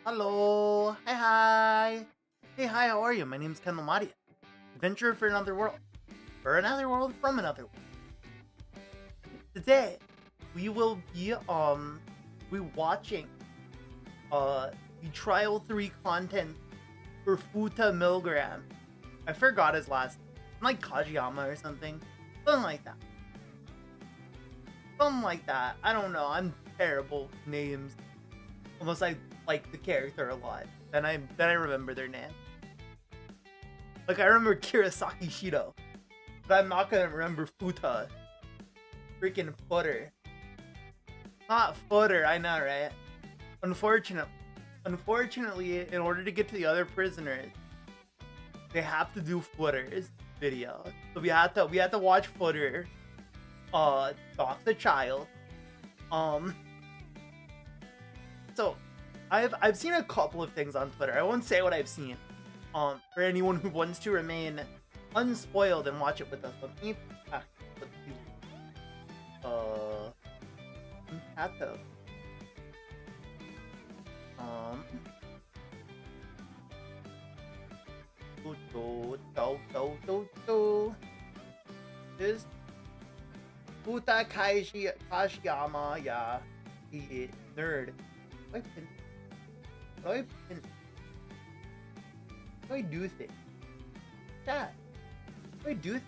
Hello. Hi, hi. Hey, hi, how are you? My name's Kendall Madia. Adventure for another world. For another world from another world. Today, we will be watching the Trial 3 content for Futa MILGRAM. I forgot his last name. Like Kajiyama or something. Something like that. Something like that. I don't know. I'm terrible with names. Unless I like the character a lot. Then I remember their name. Like I remember Kirasaki Shido. But I'm not gonna remember Futa. Freaking footer. Not footer, I know, right? Unfortunately, in order to get to the other prisoners, they have to do footer's video. So we had to watch footer talk the child. So I've seen a couple of things on Twitter. I won't say what I've seen. For anyone who wants to remain unspoiled and watch it with us. Let me put Hato. This Futa Kashiyama, yeah, he nerd. What do I do things? Chat. What do I do things?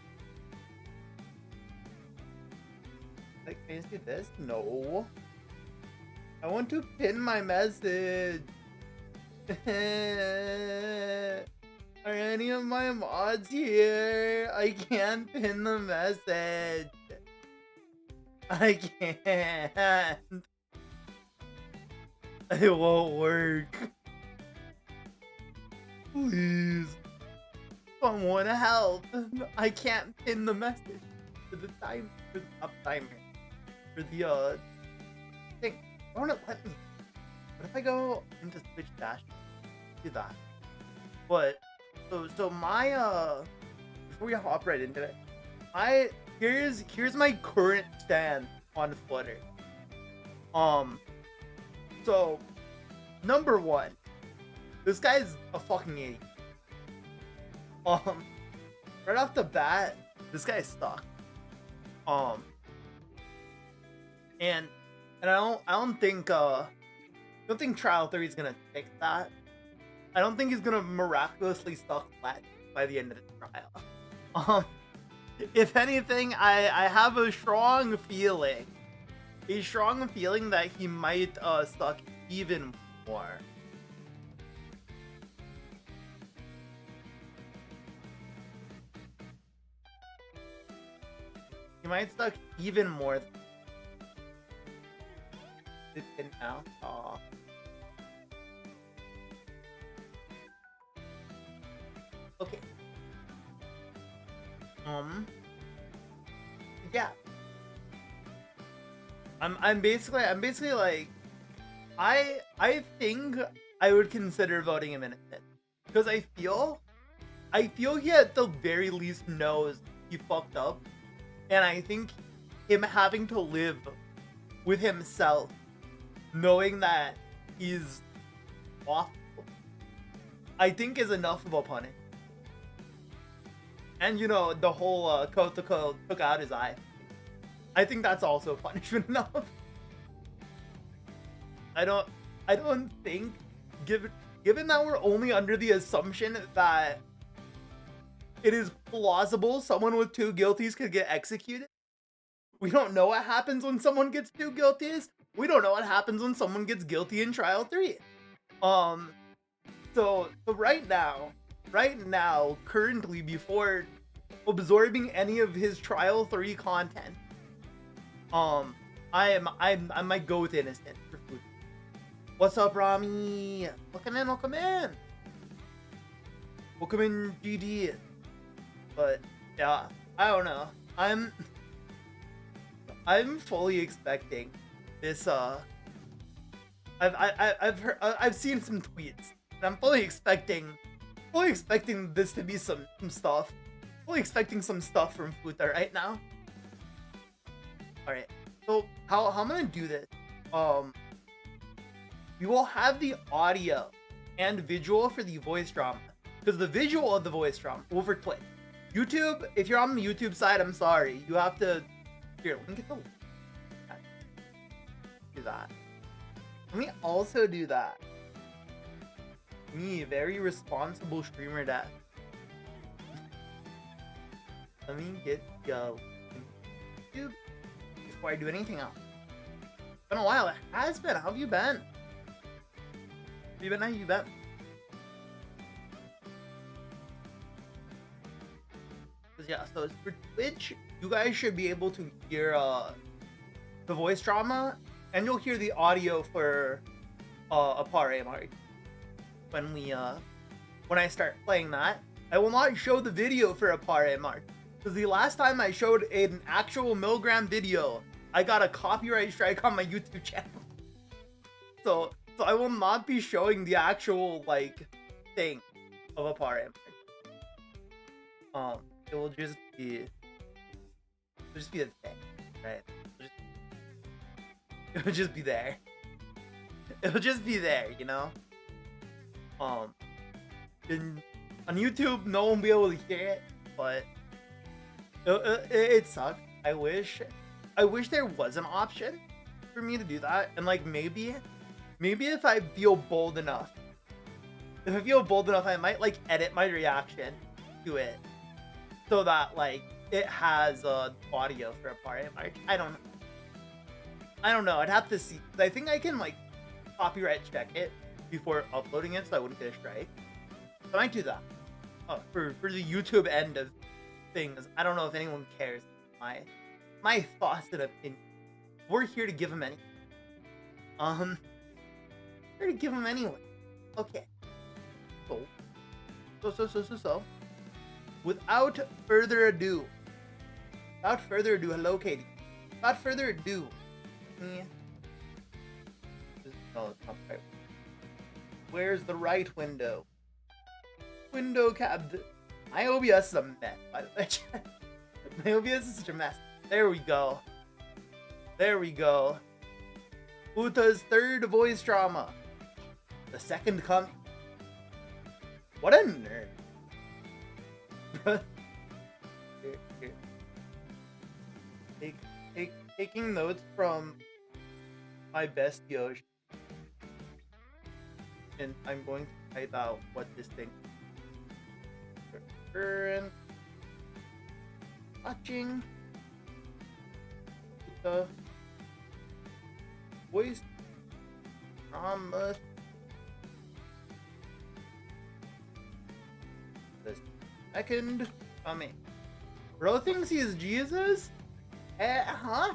Like, can I do this? No. I want to pin my message. Are any of my mods here? I can't pin the message. I can't. It won't work. Please. Someone help. I can't pin the message for the time for the up timer. For the thing. I wanna let me. What if I go into Switch Dash? Do that. But so my before we hop right into it, here's my current stand on Flutter. So number one, this guy's a fucking idiot. Right off the bat, this guy's stuck. And I don't think Trial 3 is gonna fix that. I don't think he's gonna miraculously stuck flat by the end of the trial. If anything, I have a strong feeling that he might stuck even more. He might stuck even more. It's now. Aw. Okay. Yeah. I'm basically like I think I would consider voting him innocent because I feel he at the very least knows he fucked up, and I think him having to live with himself knowing that he's awful, I think is enough of a punishment. And you know, the whole Kotoko took out his eye. I think that's also punishment enough. I don't think, given that we're only under the assumption that it is plausible someone with 2 guilties could get executed. We don't know what happens when someone gets 2 guilties. We don't know what happens when someone gets guilty in Trial 3. So right now, currently, before absorbing any of his Trial 3 content, I might go with innocent for food. What's up, Rami? Welcome in. Welcome in, GD. But yeah, I don't know. I'm fully expecting this. I've seen some tweets, and I'm fully expecting this to be some stuff. Fully expecting some stuff from Futa right now. All right. So how I'm gonna do this? we will have the audio and visual for the voice drama. Because the visual of the voice drama over Twitch. YouTube, if you're on the YouTube side, I'm sorry. You have to... Here, let me get the... Do that. Let me also do that. Me, very responsible streamer dad. Let me get YouTube before I do anything else. It's been a while. It has been. How have you been? How you been? How you been? Yeah, so for Twitch, you guys should be able to hear the voice drama, and you'll hear the audio for Apare Mark. When I start playing that, I will not show the video for Apare Mark. Because the last time I showed an actual MILGRAM video, I got a copyright strike on my YouTube channel. So I will not be showing the actual, like, thing of Apare Mark. It will just be a thing, right? It'll just be there. It'll just be there, you know? On YouTube, no one will be able to hear it, but it sucks. I wish there was an option for me to do that, and like maybe if I feel bold enough, I might like edit my reaction to it so that like it has audio for a part. I don't know. I'd have to see. I think I can like copyright check it before uploading it, so I wouldn't get a strike. So I might do that. For the YouTube end of things, I don't know if anyone cares. My thoughts and opinions. We're here to give them any. Here to give them anyway. Okay. So. Without further ado, hello, Katie. Without further ado, where's the right window? Window cap. My OBS is a mess, by the way. My OBS is such a mess. There we go. Futa's third voice drama. The second coming. What a nerd. Taking notes from my best Yoshi, and I'm going to type out what this thing is. Current watching the voice drama. The second coming. Bro thinks he is Jesus? Huh?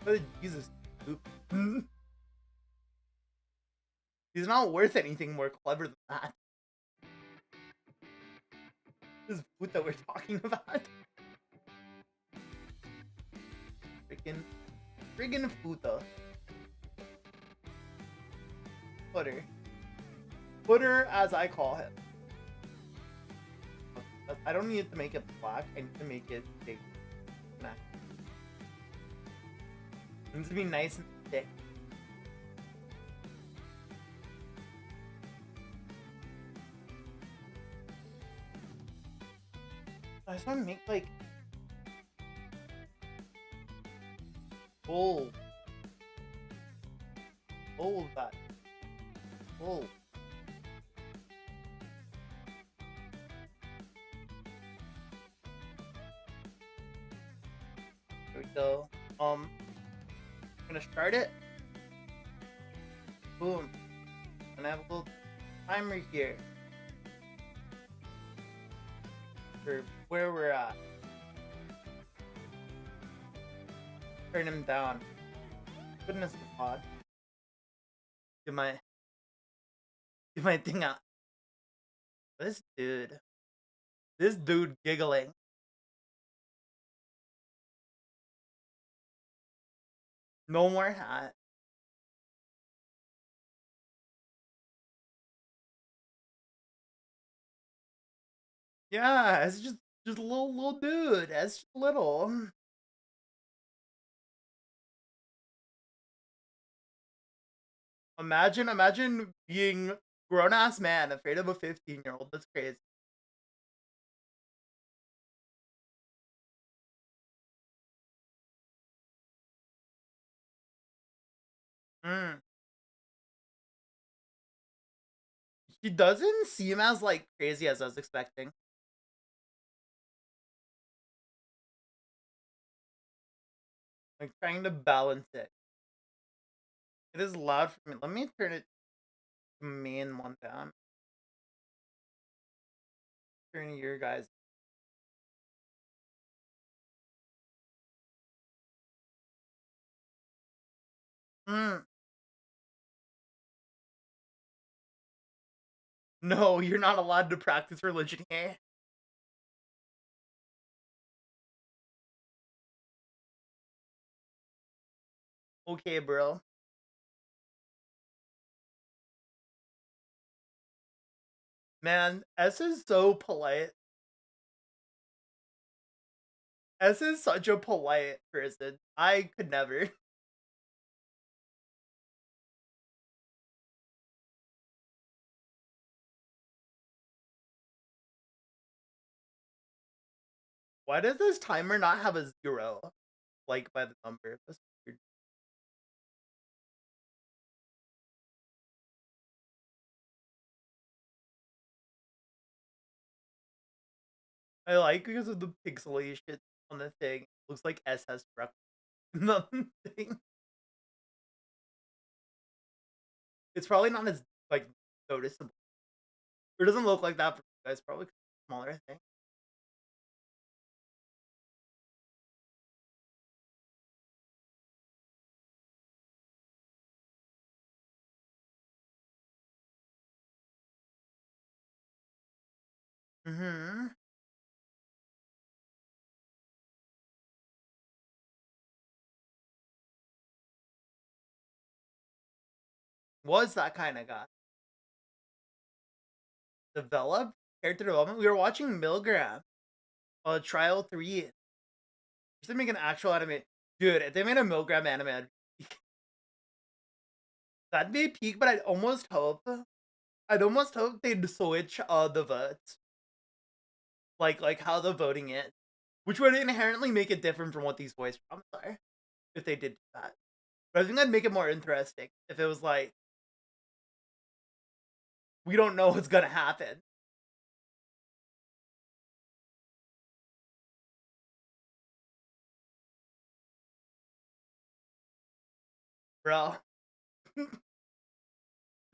What is Jesus? He's not worth anything more clever than that. This boot that we're talking about. Friggin' Futa. Footer, as I call him. I don't need to make it black. I need to make it big. Nah. It needs to be nice and thick. I just want to make like bold that. Bold. There we go. I'm gonna start it. Boom. And I have a little timer here for where we're at. Turn him down. Goodness God. Get my thing out. This dude giggling. No more hat. Yeah, it's just a little dude. It's just little. Imagine being grown ass man afraid of a 15-year-old. That's crazy. Mm. He doesn't seem as like crazy as I was expecting. Like trying to balance it. It is loud for me. Let me turn it to main one down. Turn your guys. Mm. No, you're not allowed to practice religion here. Okay, bro. Man, S is so polite. S is such a polite person. I could never. Why does this timer not have a zero? Like by the number. That's weird. I like because of the pixelation on the thing. It looks like S has struck the thing. It's probably not as like noticeable. It doesn't look like that for you guys. Probably smaller, I think. Mm-hmm. Was that kind of guy. Developed character development. We were watching MILGRAM Trial 3. Just to make an actual anime. Dude, if they made a MILGRAM anime, that'd be peak, but I'd almost hope they'd switch the votes. Like how the voting is. Which would inherently make it different from what these voice prompts are. If they did that. But I think that'd make it more interesting if it was like we don't know what's gonna happen. Bro.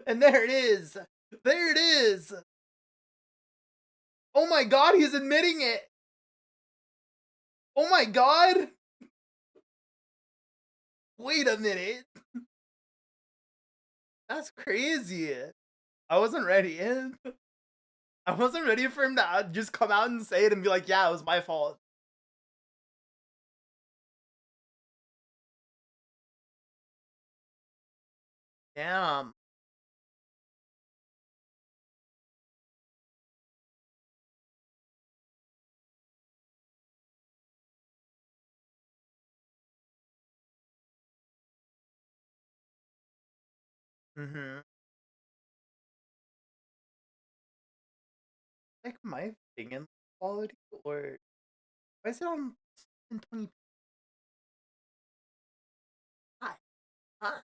And there it is. There it is. Oh my god, he's admitting it. Oh my god. Wait a minute. That's crazy. I wasn't ready. I wasn't ready for him to just come out and say it and be like, yeah, it was my fault. Damn. Mm-hmm. Like my thing in quality or why is it on 20? Hi. Huh?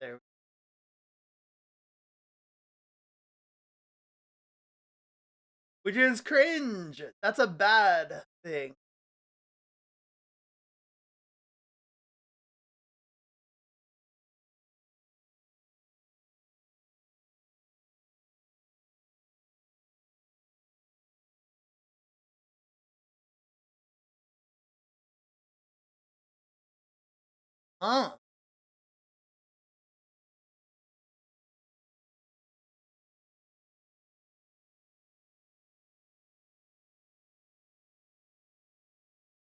There. Which is cringe. That's a bad thing. Huh.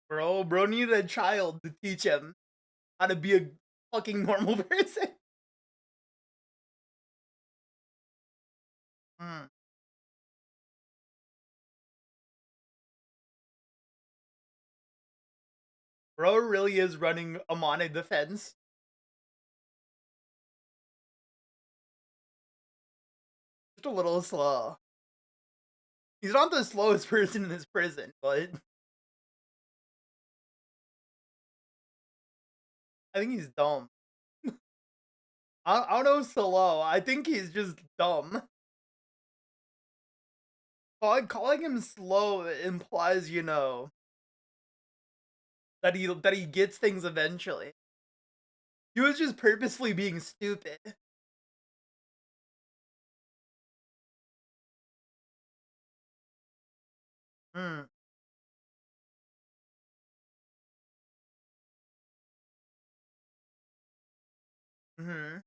Bro needed a child to teach him how to be a fucking normal person. Mm. Bro really is running Amane defense. Just a little slow. He's not the slowest person in this prison, but I think he's dumb. I don't know slow. I think he's just dumb. Calling him slow implies, that he gets things eventually. He was just purposefully being stupid. Mm. Hmm.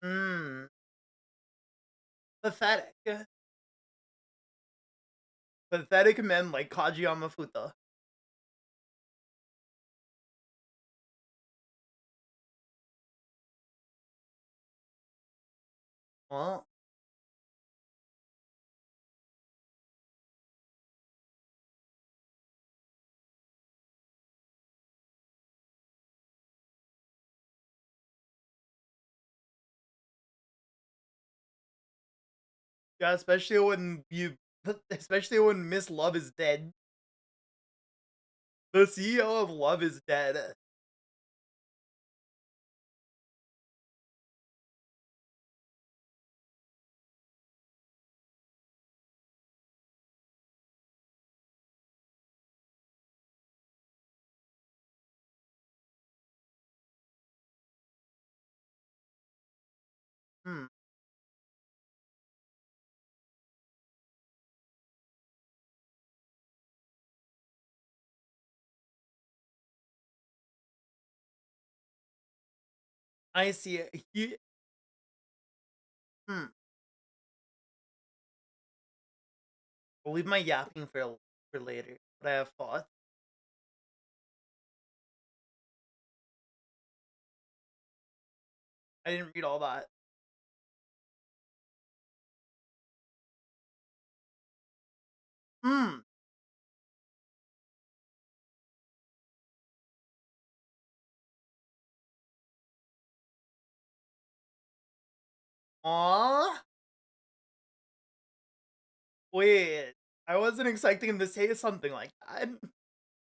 Mm. Pathetic. Pathetic men like Kajiyama Futa. Well, yeah, especially when Miss Love is dead. The CEO of Love is dead. Hmm. I see it. Hmm. I'll leave my yapping for later. But I have thoughts. I didn't read all that. Hmm. Aww. Wait. I wasn't expecting him to say something like that.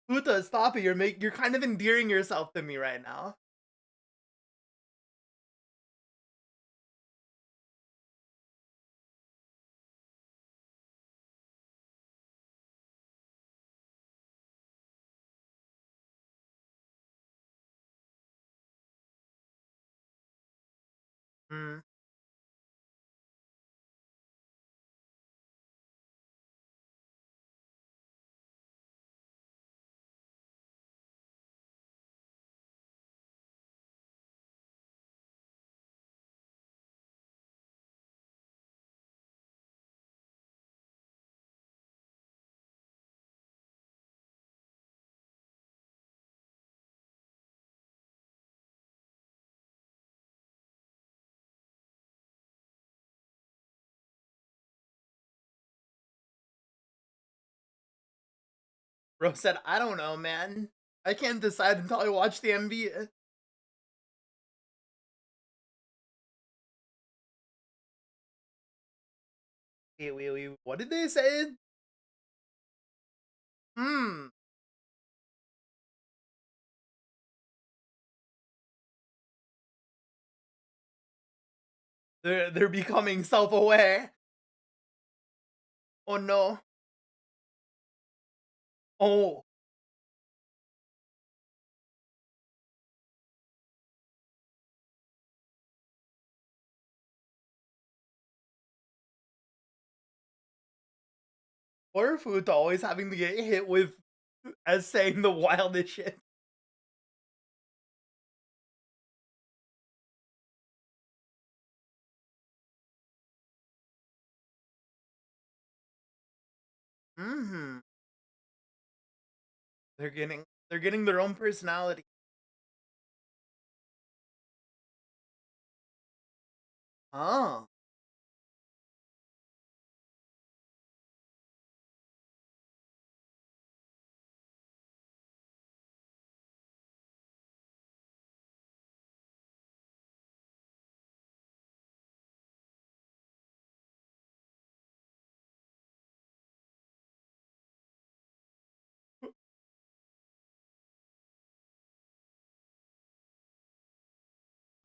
Futa, stop it. You're kind of endearing yourself to me right now. Hmm. Bro said, I don't know, man. I can't decide until I watch the MV. Wait. What did they say? Hmm. They're becoming self-aware. Oh no. Oh. Poor Futa always having to get hit with as saying the wildest shit. Mm-hmm. They're getting their own personality. Oh.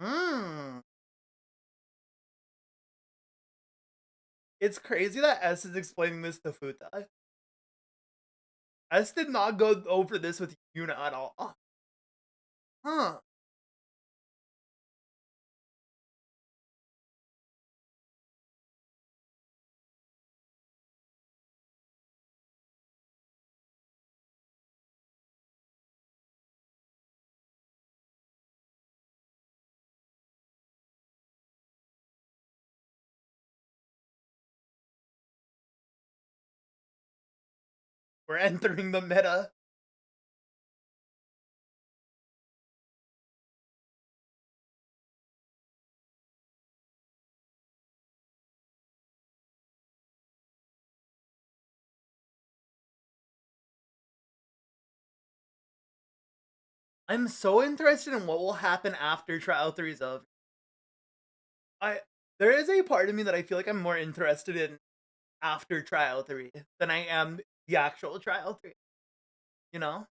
Hmm. It's crazy that S is explaining this to Futa. S did not go over this with Yuna at all. Huh. We're entering the meta. I'm so interested in what will happen after Trial 3 is over. I There is a part of me that I feel like I'm more interested in after Trial 3 than I am the actual Trial 3, you know?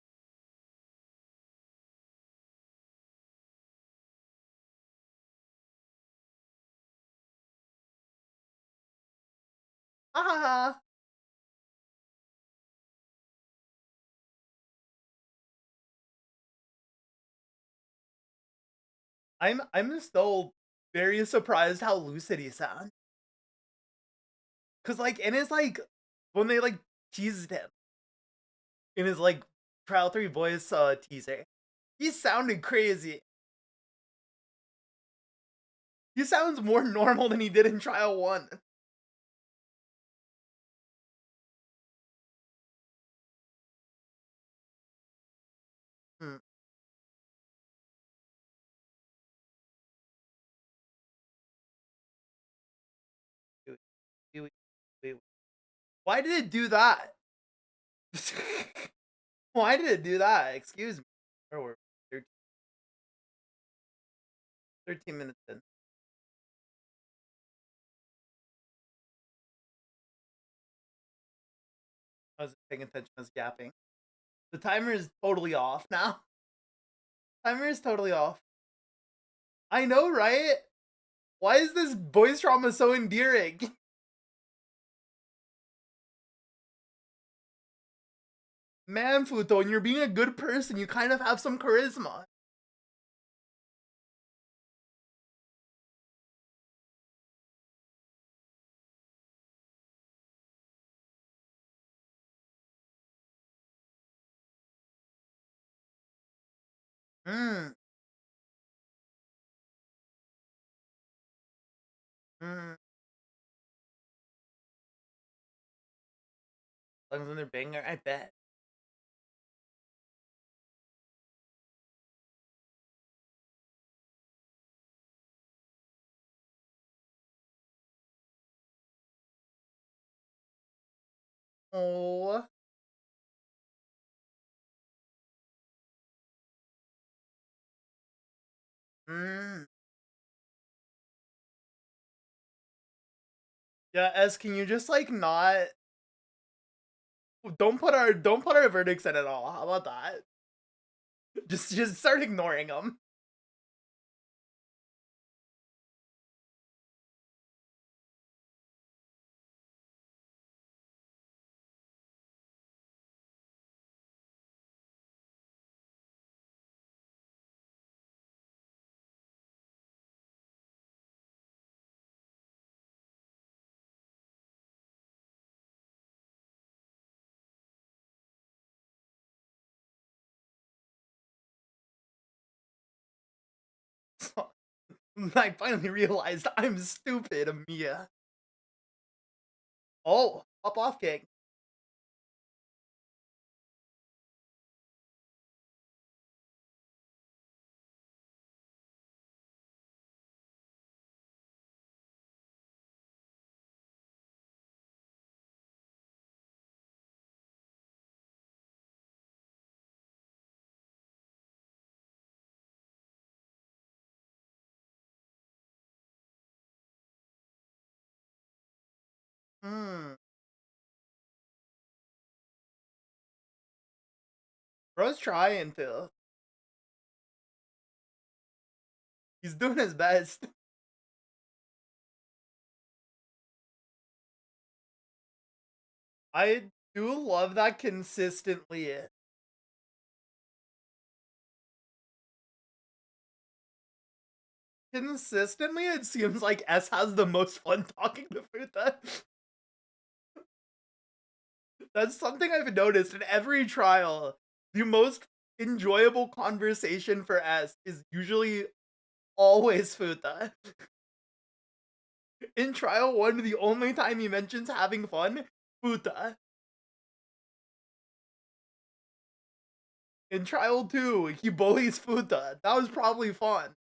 Ah, I'm still very surprised how lucid he sounds. Cause like in his like when they like teased him in his like Trial 3 voice teaser, he sounded crazy. He sounds more normal than he did in Trial 1. Hmm. Wait, wait, wait. Why did it do that? Why did it do that? Excuse me. Where were we? 13 minutes in. I was paying attention. I was yapping. The timer is totally off now. Timer is totally off. I know, right? Why is this voice trauma so endearing? Man, Futo, when you're being a good person, you kind of have some charisma. Mm, mm. As long as they're banger, I bet. Oh. Mm. Yeah, S, can you just like not don't put our verdicts in at all. How about that? Just start ignoring them. I finally realized I'm stupid, Mia. Oh, hop off, king. Bro's trying to. He's doing his best. I do love that consistently. Consistently, it seems like S has the most fun talking to Futa. That's something I've noticed in every trial. The most enjoyable conversation for S is usually always Futa. In trial 1, the only time he mentions having fun, Futa. In trial 2, he bullies Futa. That was probably fun.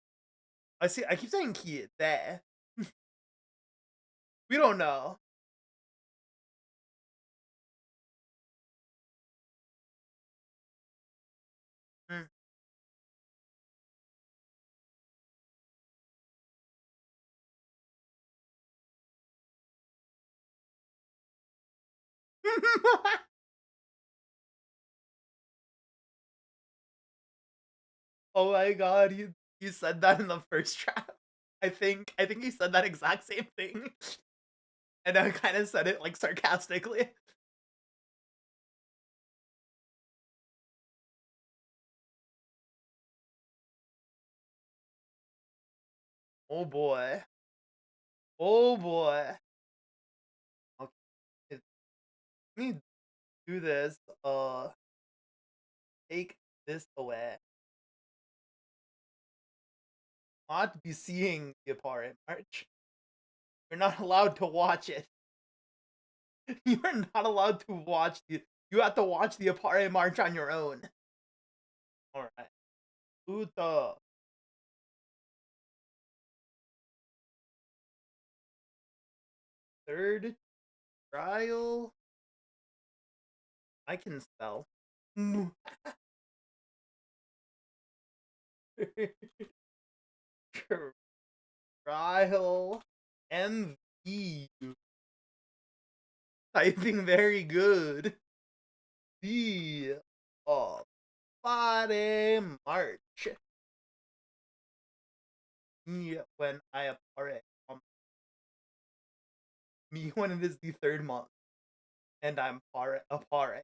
I keep saying kid there. We don't know. Mm. Oh my god, you said that in the first trap. I think he said that exact same thing. And I kind of said it like sarcastically. Oh boy. Oh boy. Okay, let me do this. Take this away. Not be seeing the apparent march. You're not allowed to watch it. You are not allowed to watch the. You have to watch the apparent march on your own. All right. Uta. Third trial. I can spell. Trial MV. Typing very good. The body march. Me when I appare. Me when it is the 3rd month. And I'm appareing. Alright.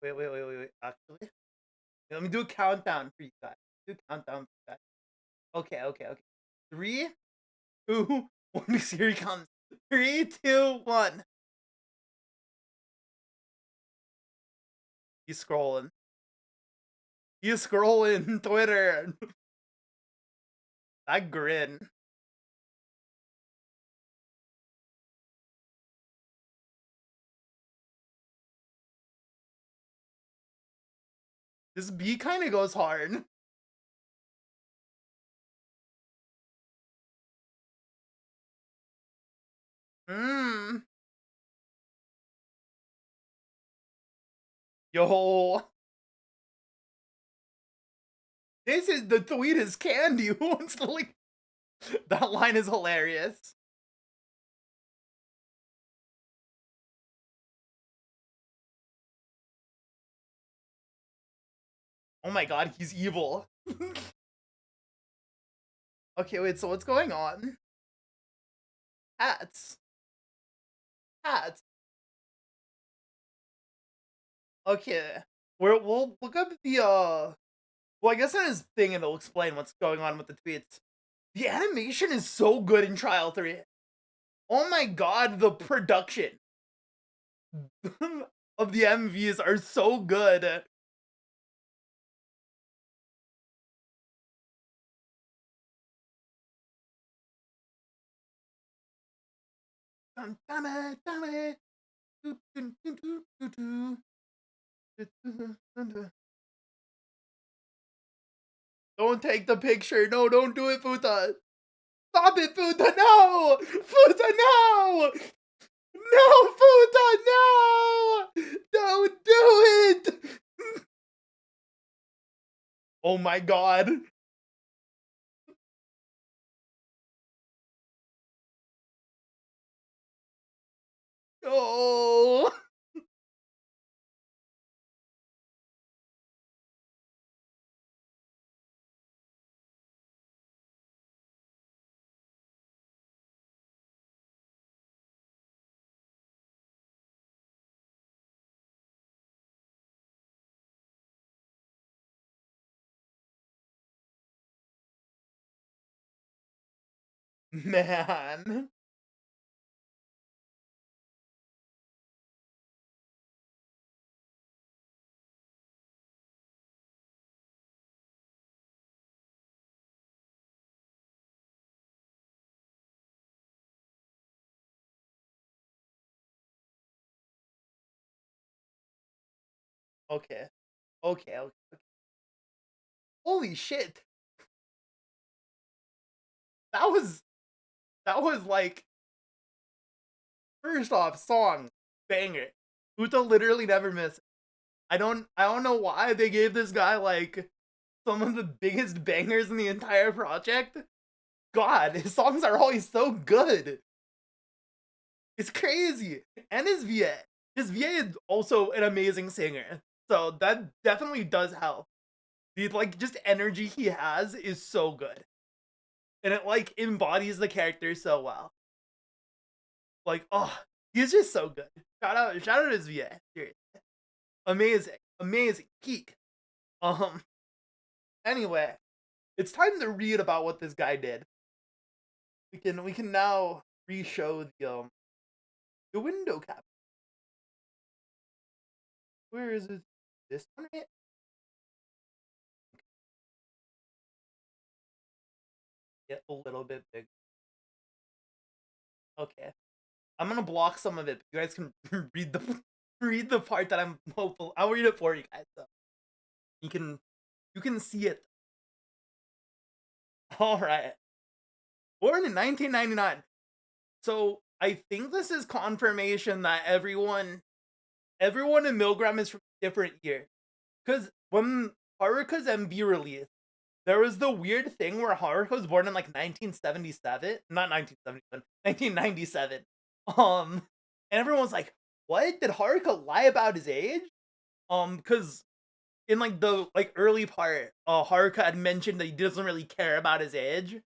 Wait. Actually, let me do a countdown for you guys. Do a countdown for you guys. Okay. 3, 2, 1. Here he comes. 3, 2, 1. He's scrolling. He's scrolling Twitter. That grin. This B kind of goes hard. Mmm. Yo. This is the tweet is candy. Who wants to like that line is hilarious. Oh my god, he's evil. Okay, wait, so what's going on? Hats. Hats. Okay. We'll look up the well, I guess in his thing and it'll explain what's going on with the tweets. The animation is so good in Trial 3. Oh my god, the production of the MVs are so good. Don't take the picture. No, don't do it, Futa. Stop it, Futa. No! Futa, no! No, Futa, no! Don't do it! Oh my god. Oh. Man. Okay. Okay, okay. Holy shit. That was like, first off, song banger. Uta literally never miss. I don't know why they gave this guy like some of the biggest bangers in the entire project. God, his songs are always so good. It's crazy. And his VA. His VA is also an amazing singer. So that definitely does help. The like just energy he has is so good. And it like embodies the character so well. Like, oh, he's just so good. Shout out his VA. Seriously. Amazing. Amazing. Peak. Um anyway, it's time to read about what this guy did. We can now re-show the window cap. Where is it? This one right? Get a little bit big. Okay. I'm gonna block some of it. You guys can read the read the part that I'm hopeful. I'll read it for you guys. So you can see it. All right. Born in 1999. So I think this is confirmation that everyone in Milgram is from different years. Because when Haruka's MV released, there was the weird thing where Haruka was born in like 1977, not 1977, 1997. And everyone was like, "What? Did Haruka lie about his age?" Because in like the like early part, Haruka had mentioned that he doesn't really care about his age,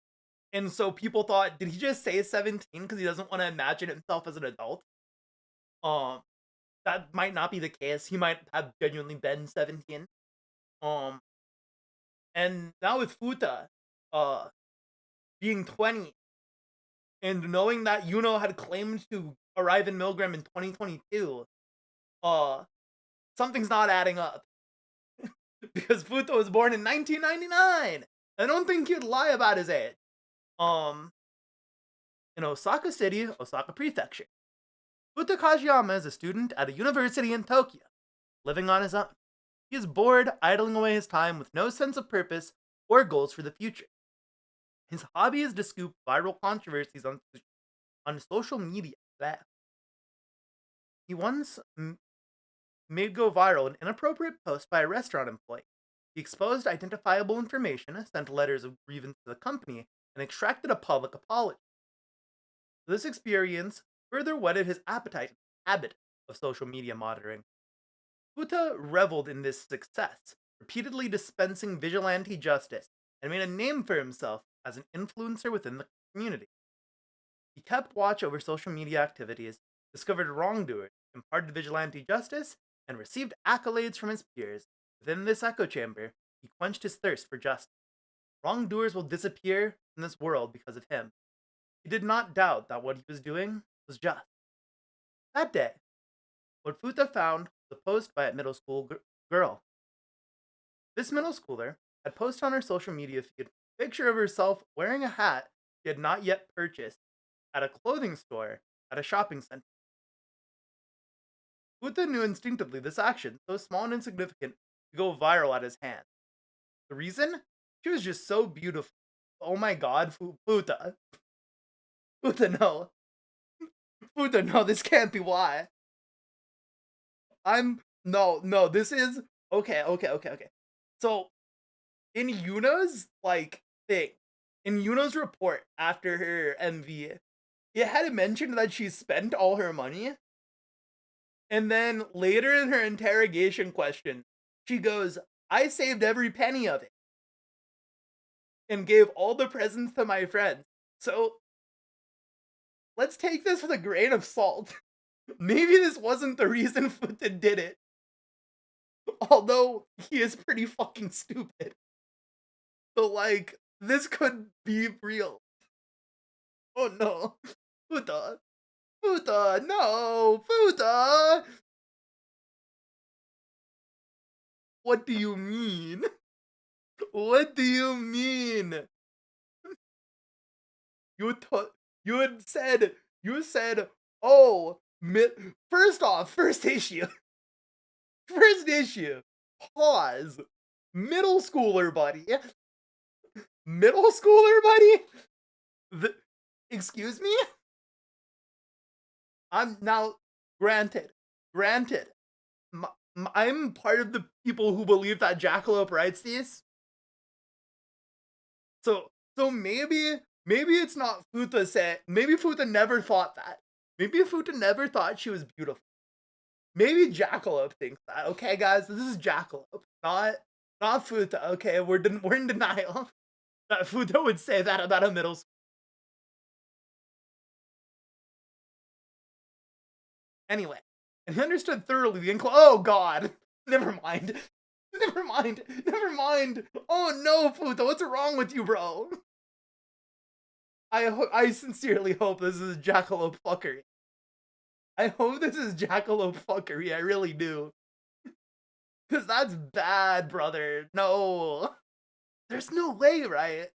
and so people thought, did he just say 17 because he doesn't want to imagine himself as an adult? Um, that might not be the case. He might have genuinely been 17. Um, and now with Futa, uh, being 20 and knowing that Yuno had claimed to arrive in Milgram in 2022, uh, something's not adding up. Because Futa was born in 1999. I don't think he'd lie about his age. Um, in Osaka City, Osaka Prefecture. Futa Kajiyama is a student at a university in Tokyo, living on his own. He is bored, idling away his time with no sense of purpose or goals for the future. His hobby is to scoop viral controversies on social media. He once made go viral an inappropriate post by a restaurant employee. He exposed identifiable information, sent letters of grievance to the company, and extracted a public apology. This experience further whetted his appetite and habit of social media monitoring. Futa reveled in this success, repeatedly dispensing vigilante justice, and made a name for himself as an influencer within the community. He kept watch over social media activities, discovered wrongdoers, imparted vigilante justice, and received accolades from his peers. Within this echo chamber, he quenched his thirst for justice. Wrongdoers will disappear from this world because of him. He did not doubt that what he was doing was just. That day, what Futa found was a post by a middle school girl. This middle schooler had posted on her social media feed a picture of herself wearing a hat she had not yet purchased at a clothing store at a shopping center. Futa knew instinctively this action, so small and insignificant, to go viral at his hands. The reason? She was just so beautiful. Oh my god, Futa. Futa, no. Futa, no, this can't be why. No, this is okay. So in Yuna's like thing, in Yuna's report after her MV, it had mentioned that she spent all her money, and then later in her interrogation question, she goes, "I saved every penny of it and gave all the presents to my friends." So let's take this with a grain of salt. Maybe this wasn't the reason Futa did it, although he is pretty fucking stupid. But like, this could be real. Oh no, Futa, Futa, no, Futa. What do you mean? What do you mean? You t- you said, oh, first off, first issue, first issue. Pause. Middle schooler, buddy. Middle schooler, buddy. The, excuse me. I'm now granted. I'm part of the people who believe that Jackalope writes these. So maybe it's not Futa said. Maybe Futa never thought that. Maybe Futa never thought she was beautiful. Maybe Jackalope thinks that. Okay, guys, this is Jackalope, not Futa. Okay, we're in denial that Futa would say that about a middle school. Anyway, and he understood thoroughly the oh god, never mind. Never mind. Never mind. Oh no, Futa, what's wrong with you, bro? I sincerely hope this is Jackalope fuckery. I hope this is Jackalope fuckery. I really do. Cause that's bad, brother. No. There's no way, right?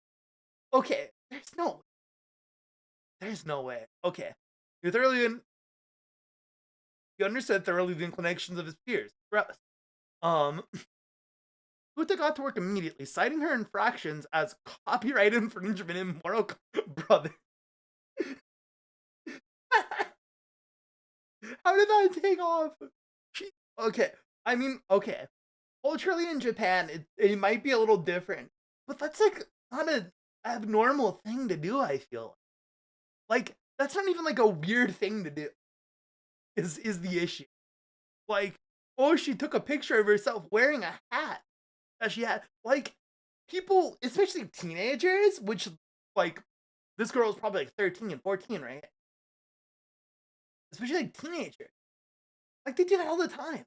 Okay. There's no way. Okay. You understood thoroughly the inclinations of his peers. Gross. Futa got to work immediately, citing her infractions as copyright infringement and moral brother. How did that take off? Okay, I mean, okay. Culturally in Japan, it might be a little different, but that's like not an abnormal thing to do. I feel like that's not even like a weird thing to do. Is the issue? Like, oh, she took a picture of herself wearing a hat that she had. Like, people, especially teenagers, which like this girl is probably like 13 and 14, right? Especially like teenagers. Like they do that all the time.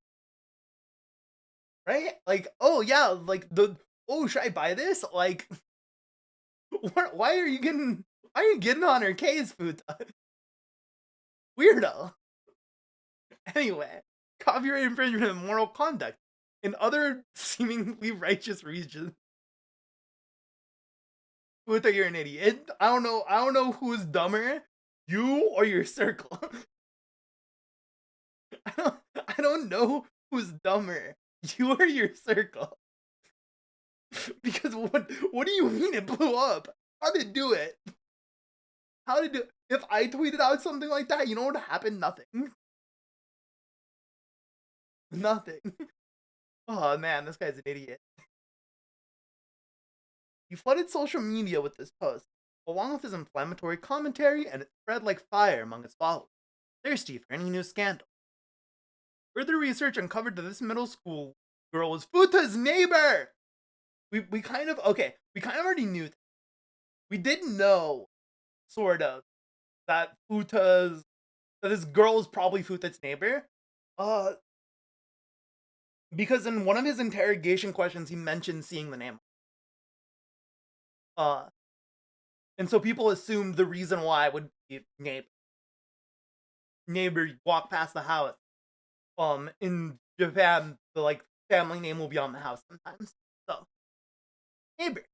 Right? Like, oh yeah, like should I buy this? Like why are you getting on her case, Futa? Weirdo. Anyway, copyright infringement and moral conduct in other seemingly righteous regions. Futa, you're an idiot. I don't know who's dumber, you or your circle. I don't know who's dumber, you or your circle. Because what do you mean it blew up? How did it do it? How did it? If I tweeted out something like that, you know what happened? Nothing. Nothing. Oh man, this guy's an idiot. He flooded social media with this post, along with his inflammatory commentary, and it spread like fire among his followers, thirsty for any new scandal. Further research uncovered that this middle school girl was Futa's neighbor. We kind of already knew that. We didn't know, sort of, that this girl is probably Futa's neighbor. Because in one of his interrogation questions, he mentioned seeing the name. And so people assumed the reason why would be neighbor walk past the house. In Japan, the like family name will be on the house sometimes. So neighbor.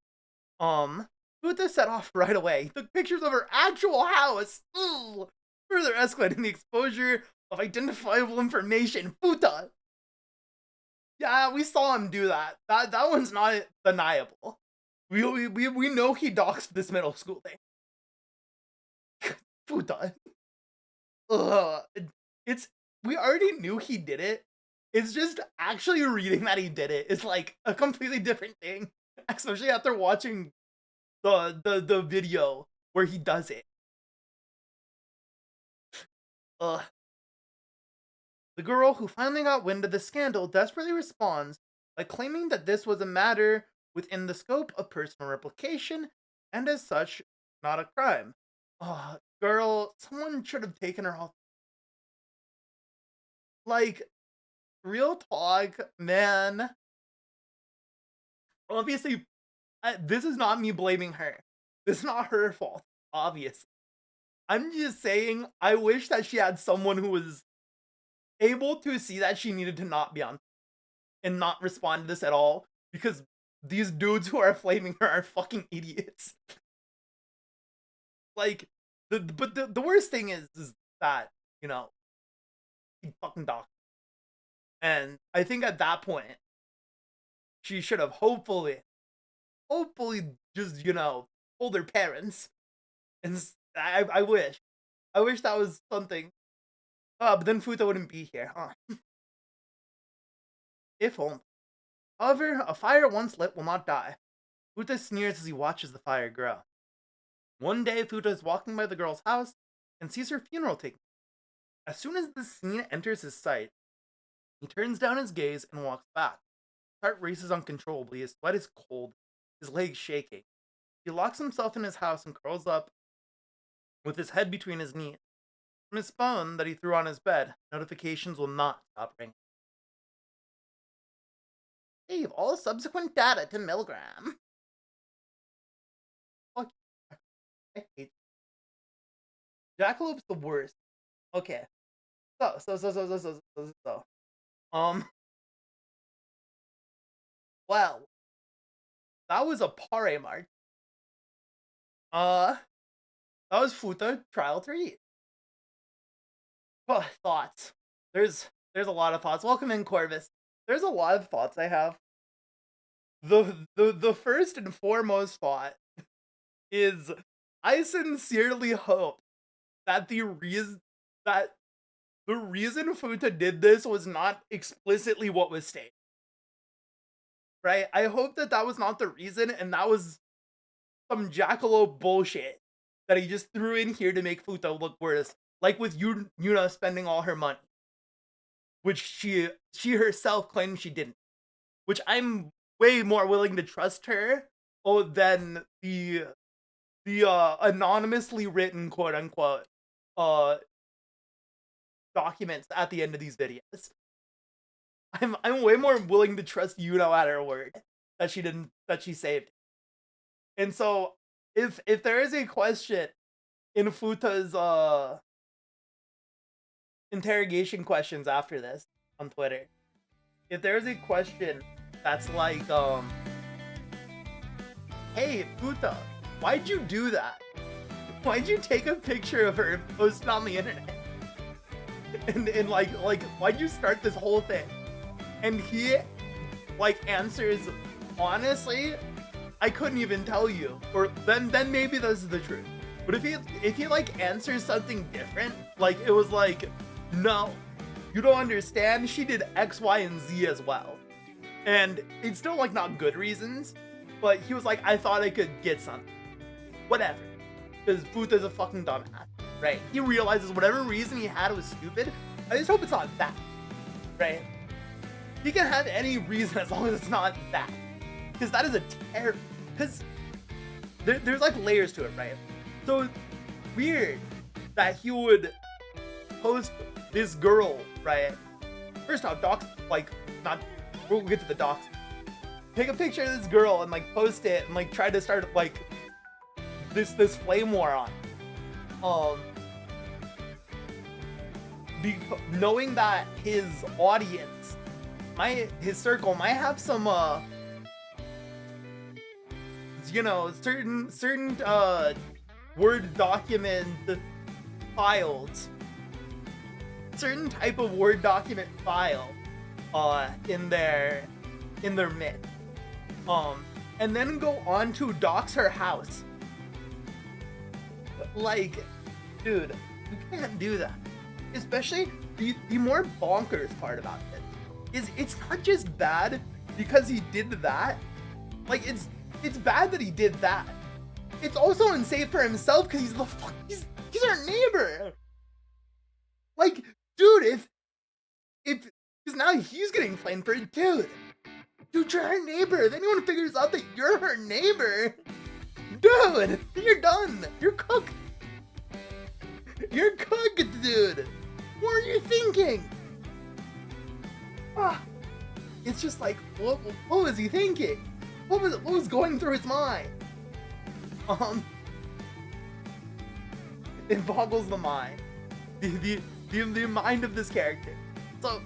Futa set off right away. He took pictures of her actual house. Ooh, further escalating the exposure of identifiable information. Futa. Yeah, we saw him do that. That one's not deniable. We know he doxed this middle school thing. Futa. We already knew he did it. It's just actually reading that he did it is like a completely different thing. especially after watching the video where he does it. Ugh. The girl who finally got wind of the scandal desperately responds by claiming that this was a matter within the scope of personal replication and as such, not a crime. Girl, someone should have taken her off. Like, real talk, man. Obviously, this is not me blaming her. This is not her fault, obviously. I'm just saying, I wish that she had someone who was able to see that she needed to not be on and not respond to this at all, because these dudes who are flaming her are fucking idiots. Like, the worst thing is that, you know, he fucking docked. And I think at that point, she should have hopefully just, you know, told her parents. And I wish that was something. But then Futa wouldn't be here, huh? If only. However, a fire once lit will not die. Futa sneers as he watches the fire grow. One day, Futa is walking by the girl's house and sees her funeral taking place. As soon as this scene enters his sight, he turns down his gaze and walks back. His heart races uncontrollably, his sweat is cold, his legs shaking. He locks himself in his house and curls up with his head between his knees. From his phone that he threw on his bed, notifications will not stop ringing. Save all subsequent data to MILGRAM. Fuck. I hate Jackalope's the worst. Okay. So. Well, that was a pare march. That was Futa Trial 3. Oh, thoughts. There's a lot of thoughts. Welcome in, Corvus. There's a lot of thoughts I have. The first and foremost thought is I sincerely hope that the reason Futa did this was not explicitly what was stated. Right? I hope that was not the reason, and that was some jackalope bullshit that he just threw in here to make Futa look worse. Like with Yuna spending all her money, which she herself claimed she didn't. Which I'm way more willing to trust her than the anonymously written quote unquote documents at the end of these videos. I'm way more willing to trust Yuna at her word that she saved. And so if there is a question in Futa's interrogation questions after this on Twitter, if there is a question that's like, hey Futa, why'd you do that? Why'd you take a picture of her and post it on the internet? And like why'd you start this whole thing? And he like answers, honestly, I couldn't even tell you. Or then maybe this is the truth. But if he like answers something different, like it was like, no, you don't understand, she did X, Y, and Z as well. And it's still like not good reasons, but he was like, I thought I could get something. Whatever. Because Futa's a fucking dumbass, right? He realizes whatever reason he had was stupid. I just hope it's not that, right? He can have any reason as long as it's not that. Because that is a terrible... Because there's like layers to it, right? So weird that he would post this girl, right? First off, docs, like, not... We'll get to the docs. Take a picture of this girl and like post it and like try to start like this flame war on. Knowing that his audience, his circle might have some you know, certain Word document files, certain type of Word document file in their midst, and then go on to dox her house. Like, dude, you can't do that. Especially the more bonkers part about it is it's not just bad because he did that. Like, it's bad that he did that. It's also unsafe for himself because he's our neighbor. Like, dude, if because now he's getting flamed for it, dude. Dude, you're her neighbor. If anyone figures out that you're her neighbor, dude, you're done. You're cooked. You're cooked, dude. What are you thinking? It's just like, what was he thinking? What was going through his mind? It boggles the mind. The mind of this character. So,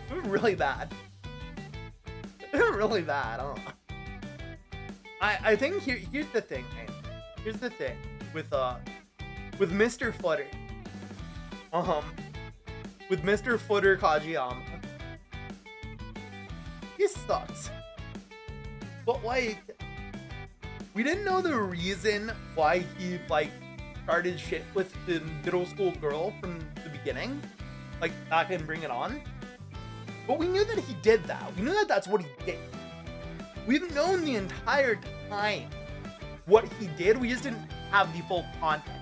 really bad. Really bad. I don't know. I think here's the thing, man. Here's the thing with Mr. Footer. With Mr. Footer Kajiyama. He sucks. But like, we didn't know the reason why he like started shit with the middle school girl from the beginning. Like back in Bring It On. But we knew that he did that. We knew that that's what he did. We've known the entire time what he did. We just didn't have the full context.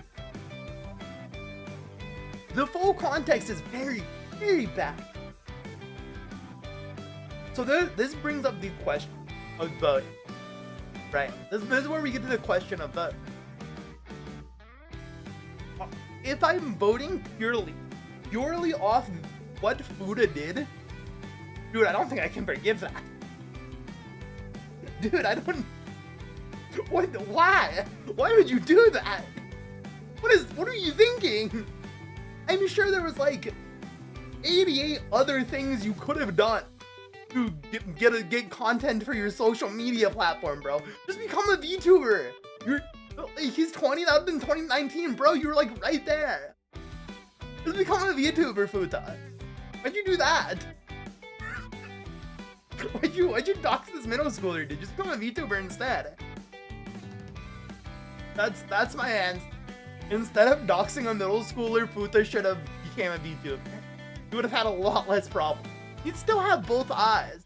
The full context is very, very bad. So this brings up the question of voting. Right? This is where we get to the question of voting. If I'm voting purely off what Futa did, dude, I don't think I can forgive that. Dude, I don't... Why? Why would you do that? What are you thinking? I'm sure there was like 88 other things you could have done to get content for your social media platform, bro. Just become a VTuber. He's 20, that was in 2019, bro. You were like right there. Just become a VTuber, Futa. Why'd you do that? Why'd you dox this middle schooler, dude? Just become a VTuber instead. That's my answer. Instead of doxing a middle schooler, Futa should have became a VTuber. He would have had a lot less problems. He'd still have both eyes.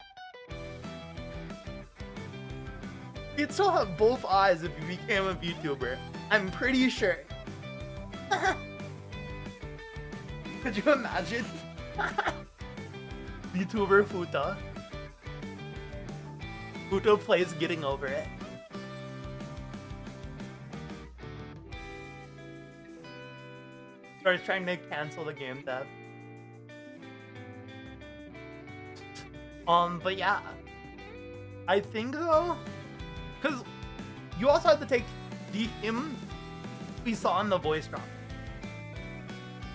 He'd still have both eyes if he became a VTuber. I'm pretty sure. Could you imagine? VTuber Futa. Futa plays Getting Over It. Starts trying to cancel the game dev. But yeah. I think though, because you also have to take the him we saw in the voice drop.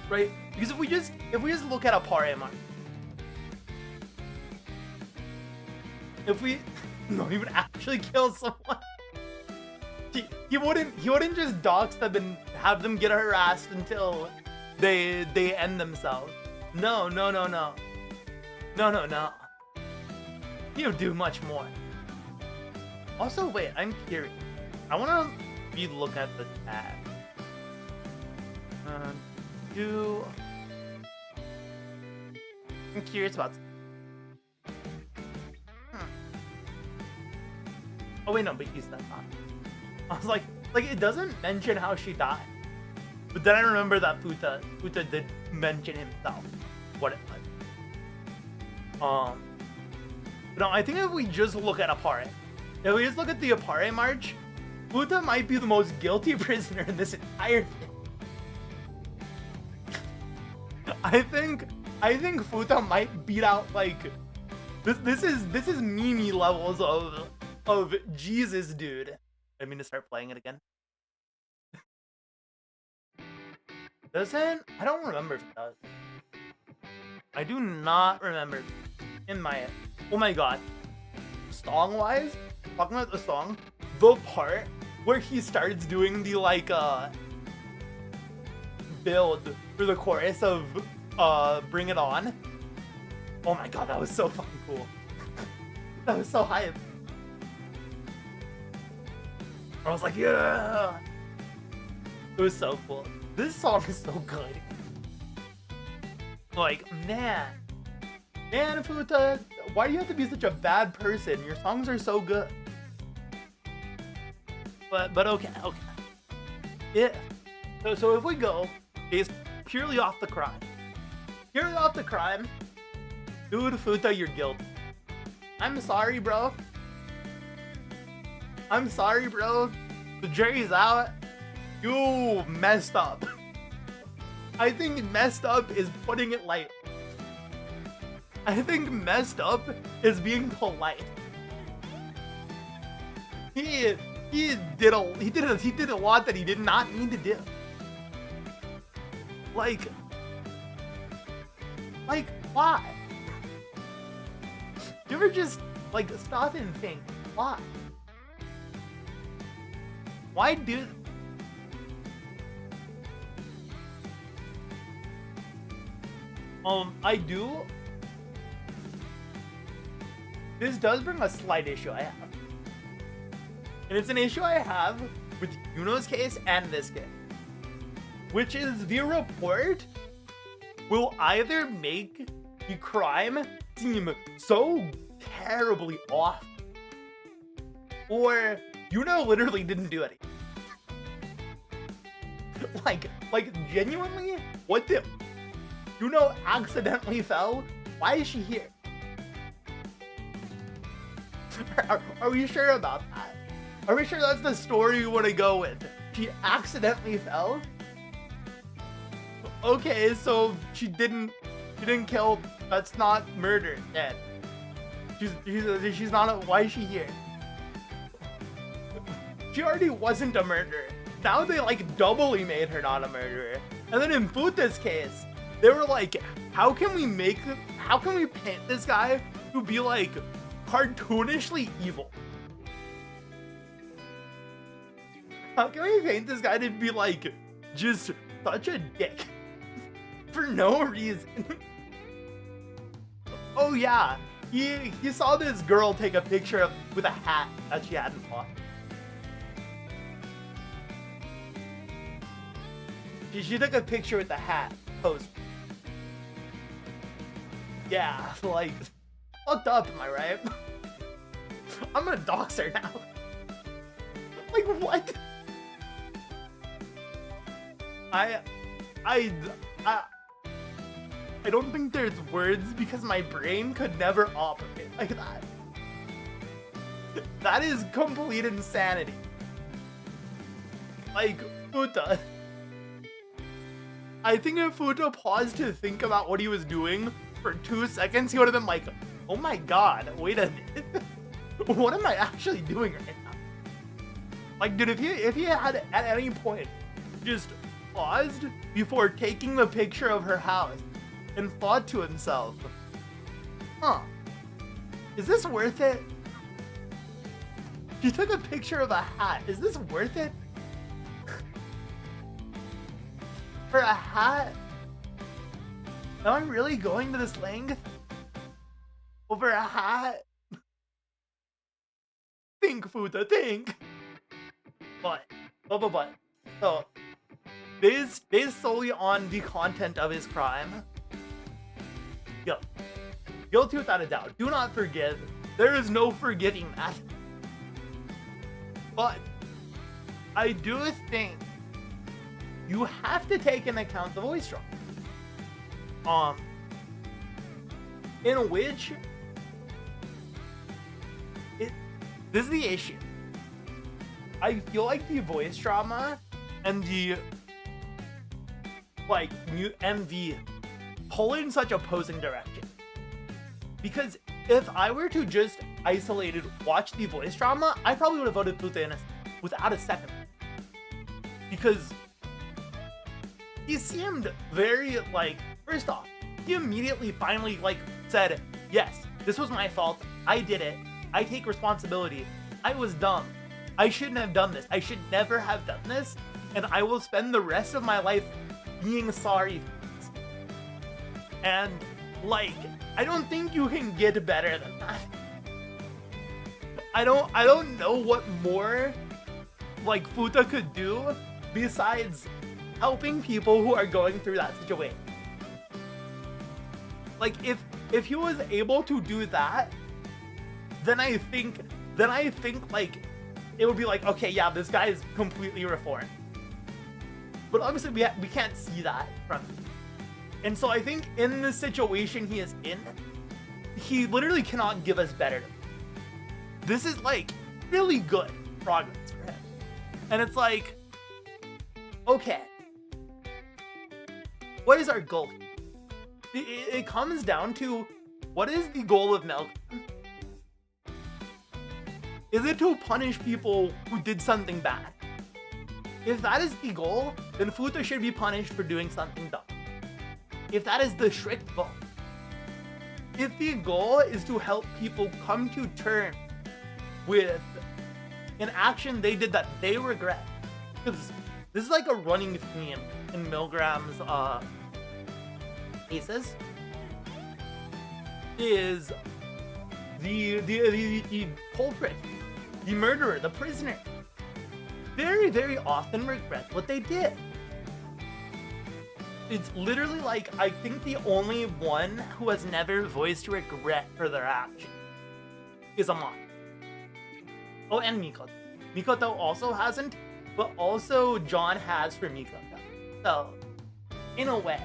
Right? Because if we just look at a Pare mark. If we no, he would actually kill someone. He wouldn't just dox them and have them get harassed until they end themselves. No. He would do much more. Also, wait, I'm curious. I want to look at the tag. I'm curious about. Oh wait, no, but he's that not. I was like it doesn't mention how she died. But then I remember that Futa did mention himself what it was. But no, I think if we just look at Apare, if we just look at the Apare march, Futa might be the most guilty prisoner in this entire thing. I think Futa might beat out like this is meme levels of Jesus, dude. I mean to start playing it again. Doesn't? I don't remember if it does. I do not remember in my head. Oh my god. Song-wise, talking about the song, the part where he starts doing the like build for the chorus of Bring It On. Oh my god, that was so fucking cool. That was so hype. I was like, yeah! It was so cool. This song is so good. Like, man. Man, Futa, why do you have to be such a bad person? Your songs are so good. But okay. Yeah. So if we go based purely off the crime, dude, Futa, you're guilty. I'm sorry, bro. The jury's out. You messed up. I think messed up is putting it light. I think messed up is being polite. He did a lot that he did not need to do. Like why? You ever just like stop and think, why? Why do? I do. This does bring a slight issue I have. And it's an issue I have with Yuno's case and this case. Which is the report will either make the crime seem so terribly off, or Yuno literally didn't do anything. Like genuinely, what did Yuno accidentally fell? Why is she here? Are we sure about that? Are we sure that's the story we want to go with? She accidentally fell? Okay, so she didn't kill. That's not murder. Dead. She's not. Why is she here? She already wasn't a murderer. Now they like doubly made her not a murderer. And then in Futa's case, they were like, how can we paint this guy to be like cartoonishly evil? How can we paint this guy to be like just such a dick for no reason? Oh yeah, he saw this girl take a picture with a hat that she hadn't bought. She took a picture with the hat, posed. Yeah, like, fucked up, am I right? I'm gonna dox her now. Like, what? I don't think there's words because my brain could never operate like that. That is complete insanity. Like, Futa. I think if Futa paused to think about what he was doing for 2 seconds, he would have been like, oh my god, wait a minute. What am I actually doing right now? Like, dude, if he had at any point just paused before taking the picture of her house and thought to himself, huh, is this worth it? She took a picture of a hat. Is this worth it? For a hat? Am I really going to this length? Over a hat? Think, Futa, think. But. So, based solely on the content of his crime, guilty without a doubt. Do not forgive. There is no forgiving that. But I do think you have to take into account the voice trauma. In which this is the issue. I feel like the voice trauma and the pull in such opposing direction. Because if I were to just isolated watch the voice drama, I probably would have voted Futa without a second. Because he seemed very, first off, he immediately finally, said, yes, this was my fault, I did it, I take responsibility, I was dumb, I shouldn't have done this, I should never have done this, and I will spend the rest of my life being sorry for this. And, I don't think you can get better than that. I don't know what more, Futa could do besides helping people who are going through that situation. Like if he was able to do that, then I think like it would be like, okay, yeah, this guy is completely reformed. But obviously we can't see that from him. And so I think in the situation he is in, he literally cannot give us better. This is like really good progress for him. And it's like, okay, what is our goal? It comes down to, what is the goal of MILGRAM? Is it to punish people who did something bad? If that is the goal, then Futa should be punished for doing something dumb. If that is the strict goal. If the goal is to help people come to terms with an action they did that they regret, because this is like a running theme in MILGRAM's cases, is the culprit, the murderer, the prisoner, very, very often regret what they did. It's literally like, I think the only one who has never voiced regret for their action is Amon. Oh, and Mikoto. Mikoto also hasn't, but also John has for Mikoto. So, in a way,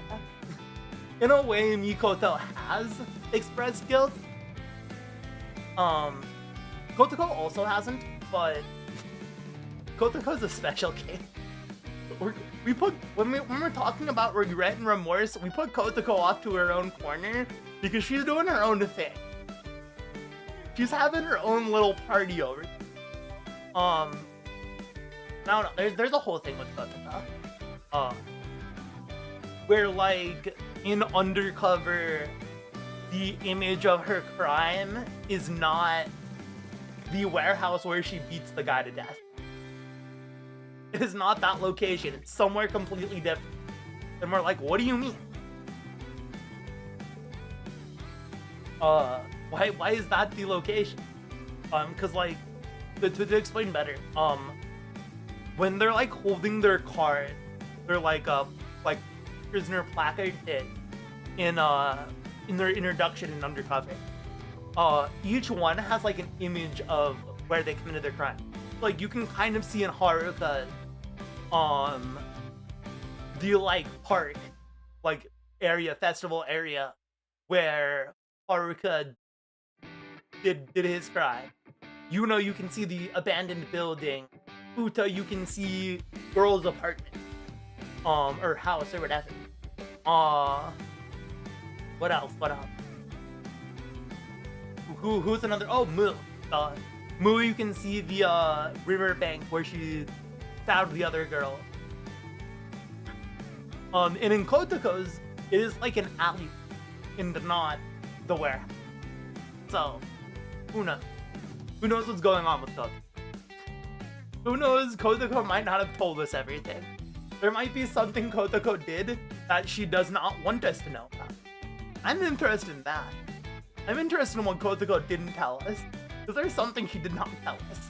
Mikoto has expressed guilt. Kotoko also hasn't, but Kotoko's a special case. We put when we're talking about regret and remorse, we put Kotoko off to her own corner because she's doing her own thing. She's having her own little party over. I don't know. There's a whole thing with Kotoko, where like in Undercover, the image of her crime is not the warehouse where she beats the guy to death. It is not that location. It's somewhere completely different. And we're like, what do you mean? Why is that the location? Cause like, to explain better, when they're like holding their card, they're like prisoner placard in their introduction in Undercover. Each one has like an image of where they committed their crime. Like you can kind of see in Haruka, the like park, like area, festival area, where Haruka did his crime. You know, you can see the abandoned building. Futa, you can see girl's apartment, or house or whatever. What else? Who's another? Oh, Mu. Mu, you can see the riverbank where she stabbed the other girl. And in Kotoko's, it is like an alley in not the warehouse. So, who knows? Who knows what's going on with Kotoko? Who knows? Kotoko might not have told us everything. There might be something Kotoko did that she does not want us to know about. I'm interested in that. I'm interested in what Kotoko didn't tell us. Because there's something she did not tell us.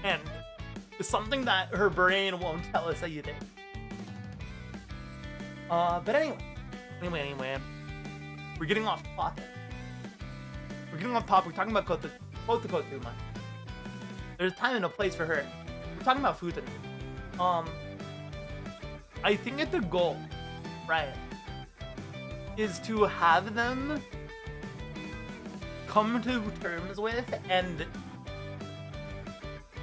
And it's something that her brain won't tell us either. But anyway. We're getting off topic. We're talking about Kotoko too much. There's time and a place for her. We're talking about Futa. I think that the goal, right, is to have them come to terms with and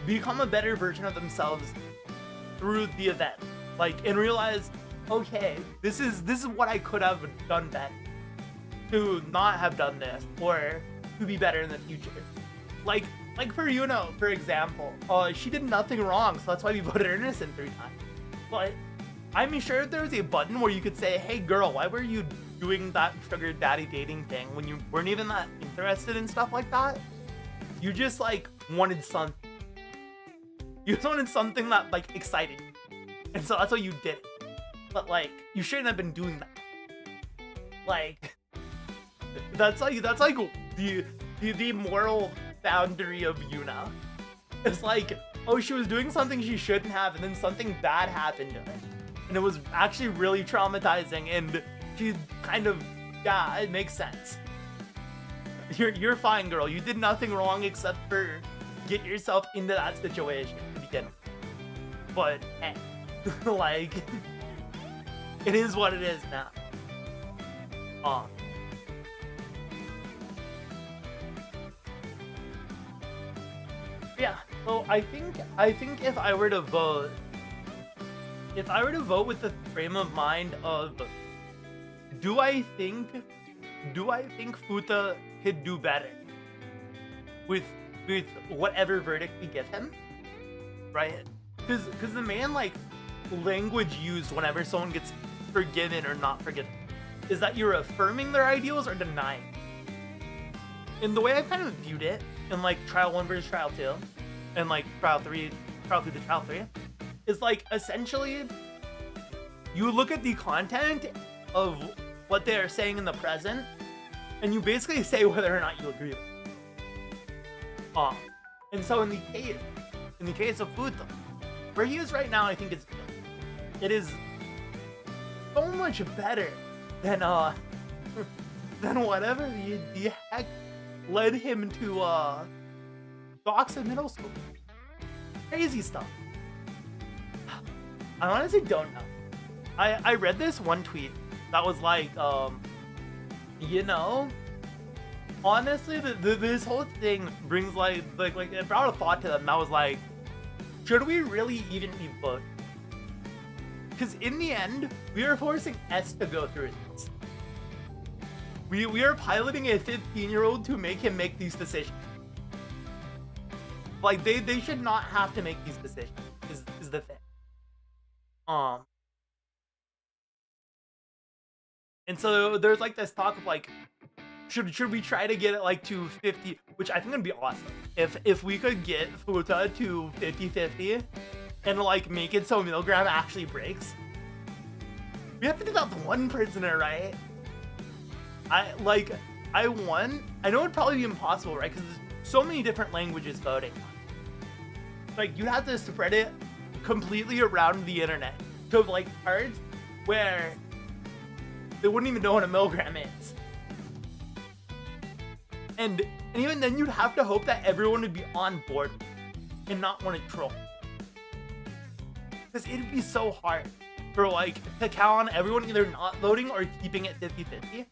become a better version of themselves through the event. Like, and realize, okay, this is what I could have done better to not have done this, or to be better in the future. Like for Yuno, for example, she did nothing wrong, so that's why we voted her innocent 3 times. But I'm sure there was a button where you could say, hey girl, why were you doing that sugar daddy dating thing when you weren't even that interested in stuff like that? You just like wanted something. You just wanted something that like excited you. And so that's why you did it. But like, you shouldn't have been doing that. Like, that's like the moral boundary of Yuna. It's like, oh, she was doing something she shouldn't have, and then something bad happened to her. And it was actually really traumatizing, and she kind of Yeah, it makes sense. You're fine, girl. You did nothing wrong except for get yourself into that situation to begin with. But, hey, like, it is what it is now. Yeah, so I think if I were to vote with the frame of mind of do I think Futa could do better with whatever verdict we give him, right? Because the main like language used whenever someone gets forgiven or not forgiven is that you're affirming their ideals or denying. And the way I kind of viewed it in like trial 1 versus trial 2 and like trial 2 to trial 3 is like essentially you look at the content of what they are saying in the present and you basically say whether or not you agree with it. And so in the case of Futa, where he is right now, I think it is so much better than whatever the heck led him to docs in middle school. Crazy stuff. I honestly don't know. I read this one tweet that was like, you know, honestly, this whole thing brings like it brought a thought to them that was like, should we really even be voting? Because in the end, we are forcing S to go through this. We are piloting a 15-year-old to make him make these decisions. Like they should not have to make these decisions. Is the thing. And so there's like this talk of like, should we try to get it like to 50, which I think would be awesome. If we could get Futa to 50-50 and like make it so MILGRAM actually breaks. We have to do that with one prisoner, right? I know it'd probably be impossible, right? Because there's so many different languages voting. Like you have to spread it completely around the internet to like parts where they wouldn't even know what a MILGRAM is. And even then you'd have to hope that everyone would be on board and not want to troll. Because it'd be so hard for like to count on everyone either not voting or keeping it 50-50.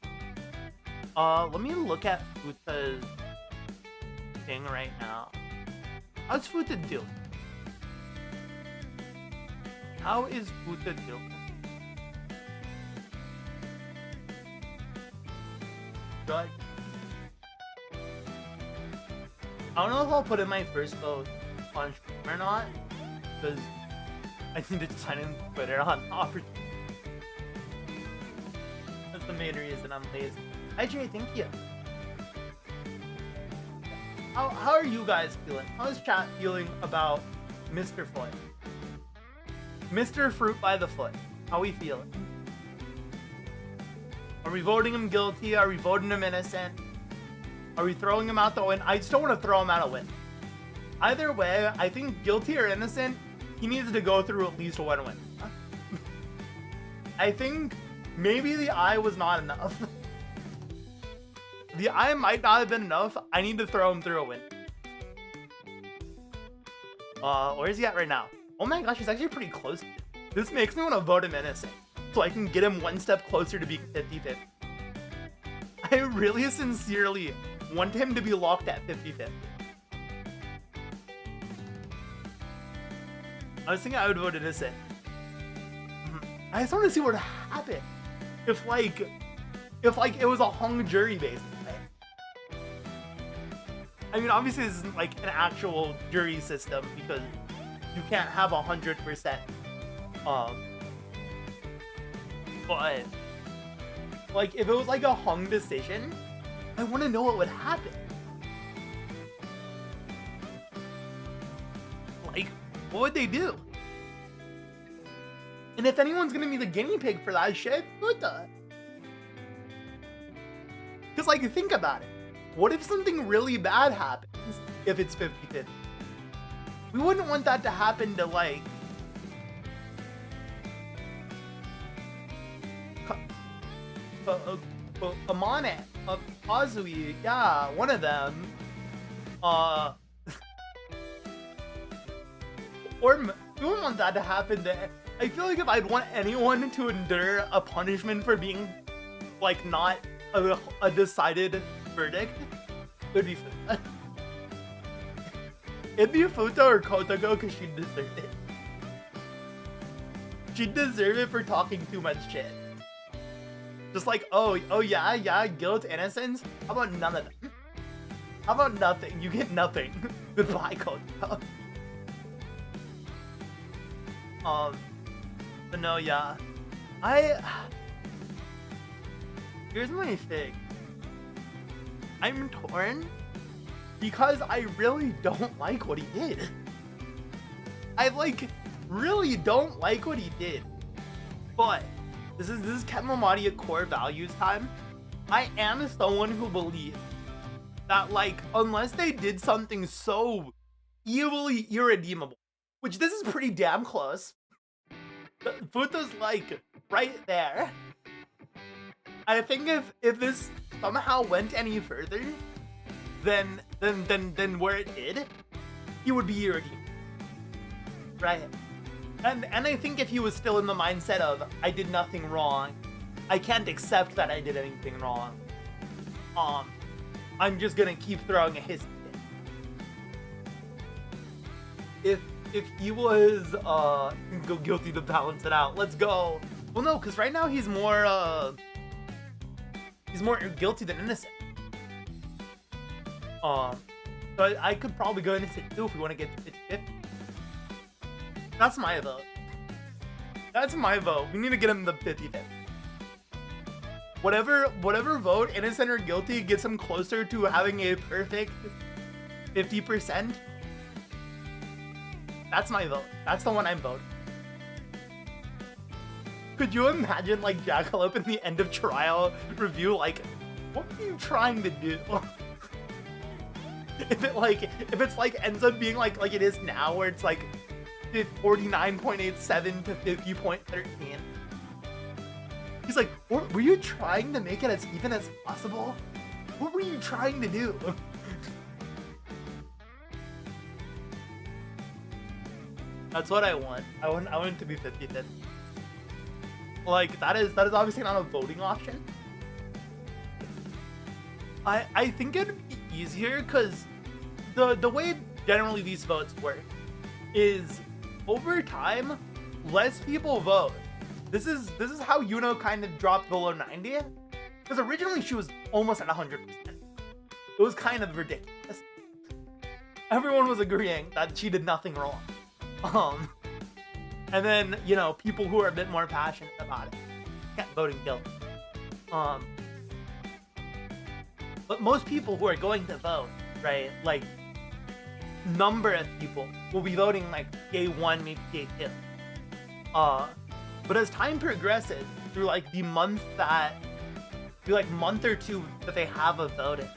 Let me look at Futa's thing right now. How's Futa doing? How is Futa doing? Like, I don't know if I'll put in my first vote on stream or not, because I need to sign in Twitter on opportunity. That's the main reason I'm lazy. Hi Jay, thank you. How are you guys feeling? How's chat feeling about Mr. Foot? Mr. Fruit by the Foot. How we feeling? Are we voting him guilty? Are we voting him innocent? Are we throwing him out the win? I still want to throw him out a win. Either way, I think guilty or innocent, he needs to go through at least one win. I think maybe the eye was not enough. The eye might not have been enough. I need to throw him through a win. Where is he at right now? Oh my gosh, he's actually pretty close. This makes me want to vote him innocent, so I can get him one step closer to being 50-50. I really sincerely want him to be locked at 50-50. I was thinking I would vote innocent. I just want to see what would happen if it was a hung jury basically. I mean, obviously this isn't like an actual jury system because you can't have 100%. But like if it was like a hung decision, I want to know what would happen. Like, what would they do? And if anyone's gonna be the guinea pig for that shit, Futa. Because like, think about it. What if something really bad happens if it's 50-50? We wouldn't want that to happen to like... Amane, Azui, yeah, one of them. Or we wouldn't want that to happen. I feel like if I'd want anyone to endure a punishment for being, like, not a decided verdict, it would be Futa. It'd be Futa or Kotoko because she'd deserve it. She'd deserve it for talking too much shit. Just like, oh yeah, guilt, innocence. How about none of them? How about nothing? You get nothing. Goodbye, Kotoko. But no, yeah. Here's my thing. I'm torn because I really don't like what he did. I really don't like what he did. But this is Kemamati at core values time. I am someone who believes that, like, unless they did something so evilly irredeemable, which this is pretty damn close. Futa's like right there. I think if this somehow went any further than where it did, he would be irredeemable. Right? And I think if he was still in the mindset of I did nothing wrong, I can't accept that I did anything wrong. I'm just gonna keep throwing a hiss. If he was go guilty to balance it out, let's go. Well, no, because right now he's more guilty than innocent. So I could probably go innocent too if we want to get to 50-50. That's my vote. That's my vote. We need to get him the 50-50. Whatever vote, innocent or guilty, gets him closer to having a perfect 50%. That's my vote. That's the one I'm voting. Could you imagine, like, Jackalope in the end of trial review, like, what were you trying to do? if it's like ends up being like it is now, where it's like 49.87 to 50.13. He's like, were you trying to make it as even as possible? What were you trying to do? That's what I want. I want it to be 50-50. Like, that is obviously not a voting option. I think it'd be easier because the way generally these votes work is over time, less people vote. This is how Yuno kind of dropped below 90. Because originally she was almost at 100%. It was kind of ridiculous. Everyone was agreeing that she did nothing wrong. And then, you know, people who are a bit more passionate about it kept voting guilty. But most people who are going to vote, right, like, number of people will be voting like day 1, maybe day 2. But as time progresses, through like the month or two that they have of voting,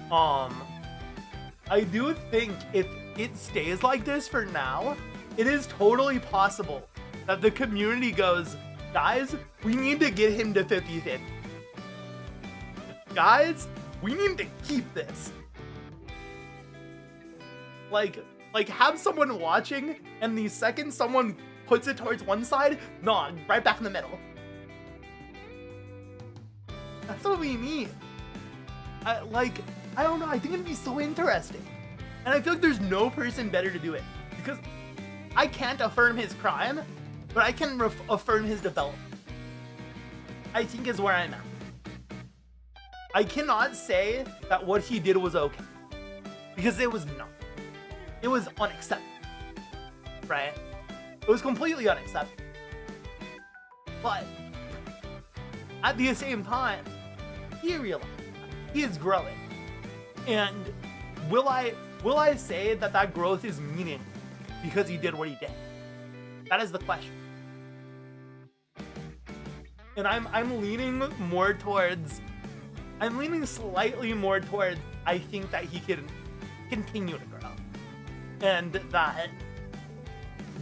I do think if it stays like this for now, it is totally possible that the community goes, guys, we need to get him to 50-50. Guys, we need to keep this. Like have someone watching, and the second someone puts it towards one side, no, right back in the middle. That's what we need. I don't know, I think it'd be so interesting. And I feel like there's no person better to do it. Because I can't affirm his crime, but I can affirm his development. I think is where I'm at. I cannot say that what he did was okay. Because it was not. It was unacceptable. Right? It was completely unacceptable. But at the same time, he realized he is growing. And will I say that growth is meaningful because he did what he did? That is the question. And I'm leaning slightly more towards I think that he can continue to grow. And that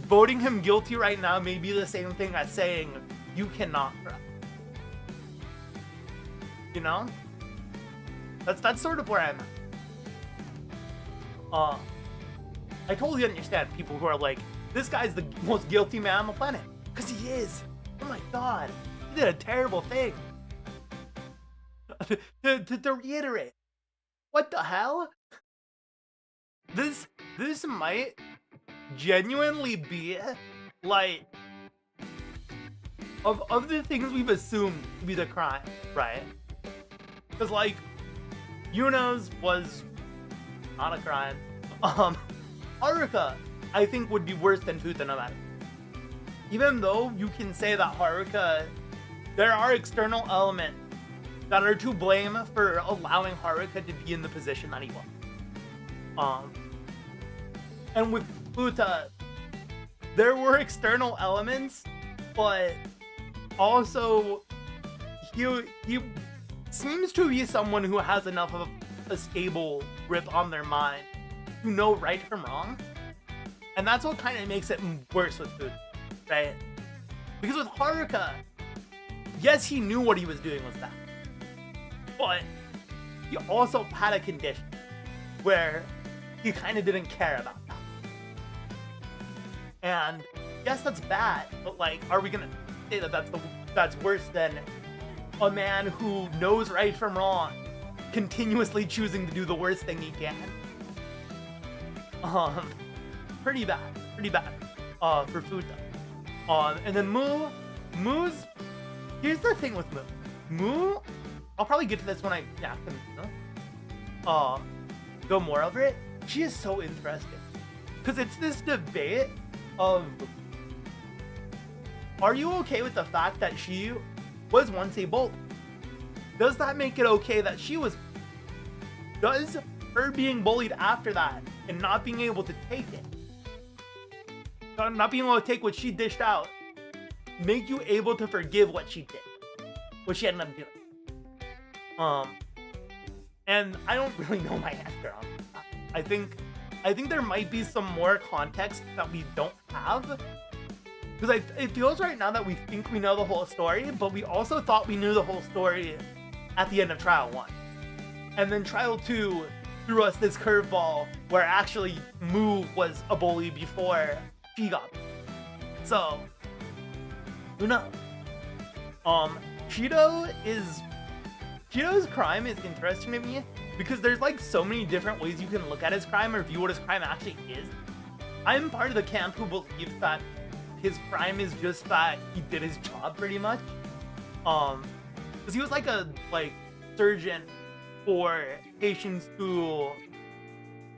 voting him guilty right now may be the same thing as saying you cannot grow. You know? That's sort of where I'm at. I totally understand people who are like, this guy's the most guilty man on the planet. Because he is. Oh my god. He did a terrible thing. to reiterate, what the hell? This might genuinely be, like, of the things we've assumed to be the crime, right? Because, like, Yuno's was not a crime. Haruka, I think, would be worse than Futa no matter. Even though you can say that Haruka, there are external elements that are to blame for allowing Haruka to be in the position that he was. And with Futa, there were external elements, but also he seems to be someone who has enough of a stable grip on their mind to know right from wrong. And that's what kind of makes it worse with Futa, right? Because with Haruka, yes, he knew what he was doing was bad, but he also had a condition where he kind of didn't care about that. And yes, that's bad, but like, are we gonna say that that's worse than a man who knows right from wrong, continuously choosing to do the worst thing he can? Pretty bad for Futa. And then Moo's, here's the thing with Moo, I'll probably get to this when I go more over it. She is so interesting because it's this debate of, are you okay with the fact that she was once a bully? Does that make it okay that she was? Does her being bullied after that and not being able to take it, not being able to take what she dished out, make you able to forgive what she did, what she ended up doing? And I don't really know my answer on that. I think there might be some more context that we don't have. Because it feels right now that we think we know the whole story, but we also thought we knew the whole story at the end of Trial 1. And then Trial 2 threw us this curveball where actually Moo was a bully before she got bullied. So, who knows? Shido's crime is interesting to me because there's like so many different ways you can look at his crime or view what his crime actually is. I'm part of the camp who believes that his crime is just that he did his job pretty much. Because he was like a surgeon for patients who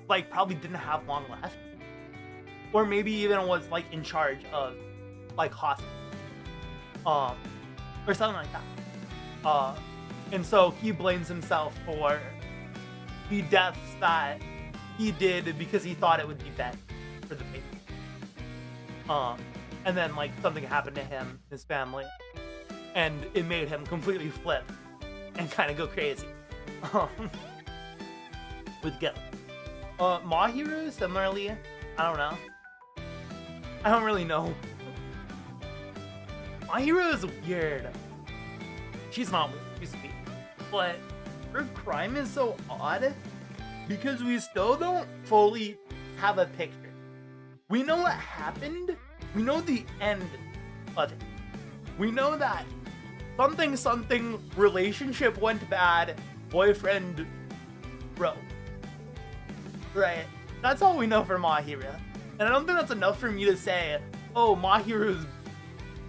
like probably didn't have long left, or maybe even was like in charge of like hospital, or something like that. And so he blames himself for the deaths that he did because he thought it would be best for the patient. And then like something happened to him, his family, and it made him completely flip and kind of go crazy. With guilt. Mahiru, similarly, I don't know. I don't really know. Mahiru is weird. She's not weird, she's sweet. But her crime is so odd because we still don't fully have a picture. We know what happened. We know the end of it. We know that something relationship went bad, boyfriend broke. Right? That's all we know for Mahiru. And I don't think that's enough for me to say, oh, Mahiru's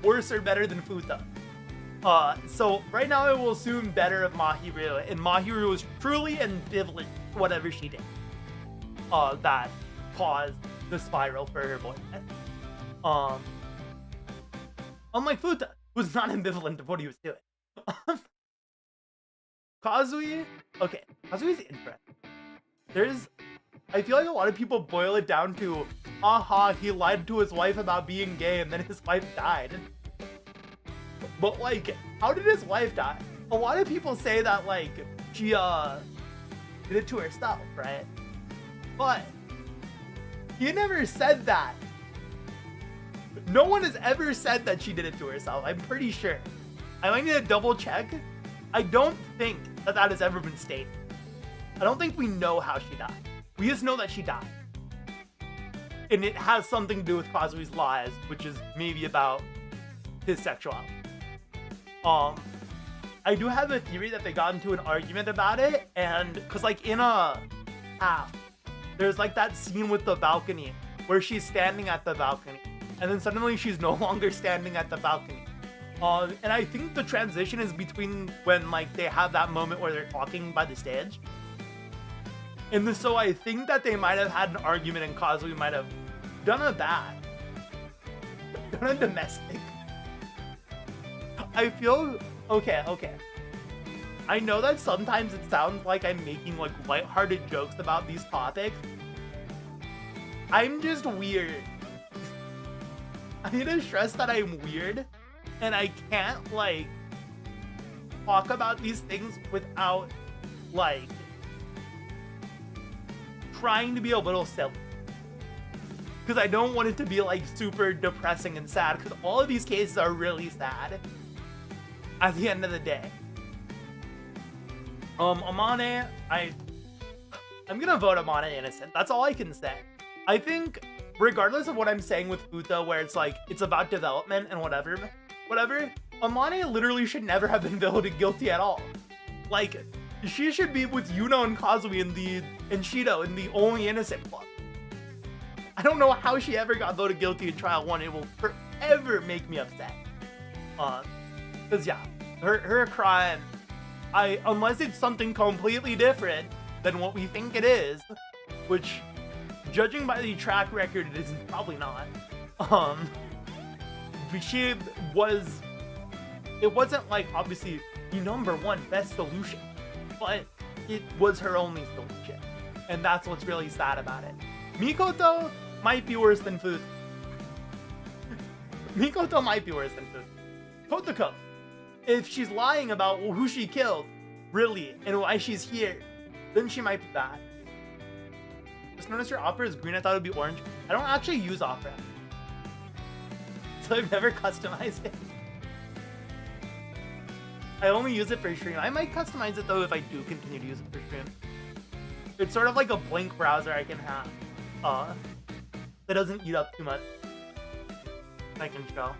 worse or better than Futa. So right now I will assume better of Mahiru, and Mahiru was truly ambivalent to whatever she did. That caused the spiral for her boyfriend. Unlike Futa, who's not ambivalent to what he was doing. Kazui, okay, Kazui's interesting. I feel like a lot of people boil it down to, aha, he lied to his wife about being gay and then his wife died. But like, how did his wife die? A lot of people say that like, she did it to herself, right? But he never said that. No one has ever said that she did it to herself, I'm pretty sure. I might need to double check, I don't think that that has ever been stated. I don't think we know how she died. We just know that she died. And it has something to do with Kazui's lies, which is maybe about his sexuality. I do have a theory that they got into an argument about it, and because like in a half, there's like that scene with the balcony where she's standing at the balcony, and then suddenly she's no longer standing at the balcony. And I think the transition is between when like they have that moment where they're talking by the stage. And so I think that they might have had an argument and Kazui might have done a domestic. I feel, okay. I know that sometimes it sounds like I'm making like lighthearted jokes about these topics. I'm just weird. I need to stress that I'm weird and I can't like talk about these things without like trying to be a little silly. Because I don't want it to be like super depressing and sad, because all of these cases are really sad at the end of the day. Amane, I'm gonna vote Amane innocent. That's all I can say. I think, regardless of what I'm saying with Futa, where it's like, it's about development and whatever, Amane literally should never have been voted guilty at all. Like, she should be with Yuno and Kazui and Shido in the only innocent club. I don't know how she ever got voted guilty in Trial 1. It will forever make me upset. Because yeah, her crime, unless it's something completely different than what we think it is, which, judging by the track record, it is probably not. It wasn't like, obviously, the #1 best solution, but it was her only solution. And that's what's really sad about it. Mikoto might be worse than Futa. Mikoto might be worse than Futa. Kotoko, if she's lying about who she killed, really, and why she's here, then she might be bad. Just noticed your opera is green. I thought it would be orange. I don't actually use opera, so I've never customized it. I only use it for stream. I might customize it though if I do continue to use it for stream. It's sort of like a blank browser I can have that doesn't eat up too much. I can show.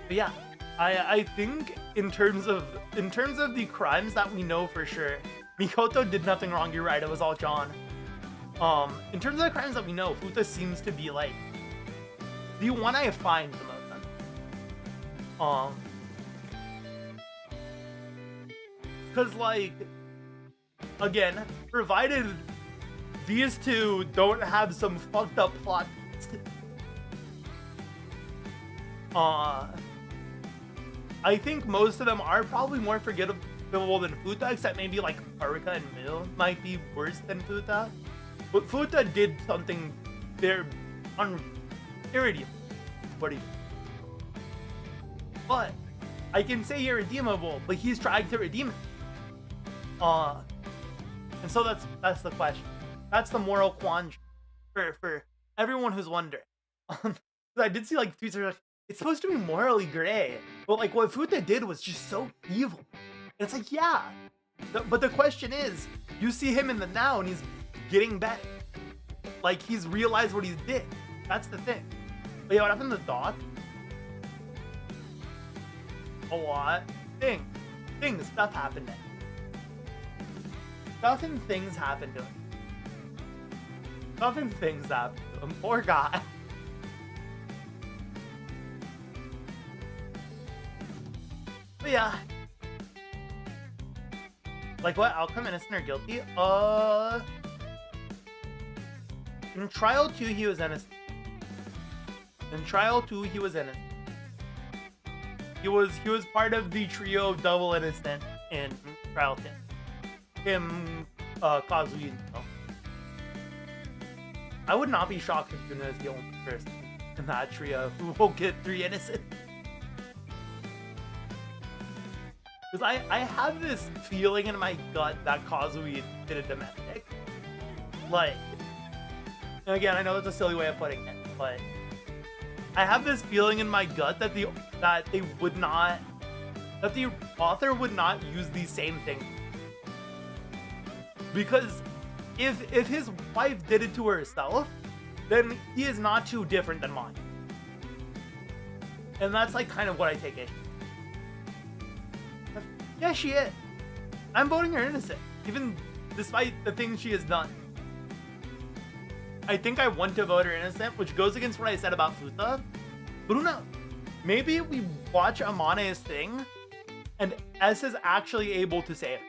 But yeah, I think in terms of the crimes that we know for sure, Mikoto did nothing wrong. You're right. It was all John. In terms of the crimes that we know, Futa seems to be like the one I find the most. Because, like, again, provided these two don't have some fucked up plot twist, I think most of them are probably more forgettable than Futa, except maybe like Haruka and Mil might be worse than Futa. But Futa did something very irredeemable. What do you? But I can say irredeemable, but he's trying to redeem it. And so that's the question. That's the moral quandary for everyone who's wondering. I did see like tweets that are like, it's supposed to be morally gray, but like what Futa did was just so evil. And it's like, yeah, but the question is, you see him in the now and he's getting better. Like he's realized what he did. That's the thing. But yeah, what happened to the dog? A lot. Stuff happened to him. Stuff and things happened to him. Poor guy. But yeah. Like what? Outcome innocent or guilty? In Trial 2, he was innocent. He was part of the trio of double innocent in Trial 10. Him, Kazuya. I would not be shocked if Yuna is the only person in that trio who will get 3 innocent. Because I have this feeling in my gut that Kazuya did a domestic. Like, and again, I know that's a silly way of putting it, but I have this feeling in my gut that they would not that the author would not use these same things. Because if his wife did it to herself, then he is not too different than mine. And that's like kind of what I take it. Yeah, she is. I'm voting her innocent, even despite the things she has done. I think I want to vote her innocent, which goes against what I said about Futa. But who knows? Maybe we watch Amane's thing, and S is actually able to save it.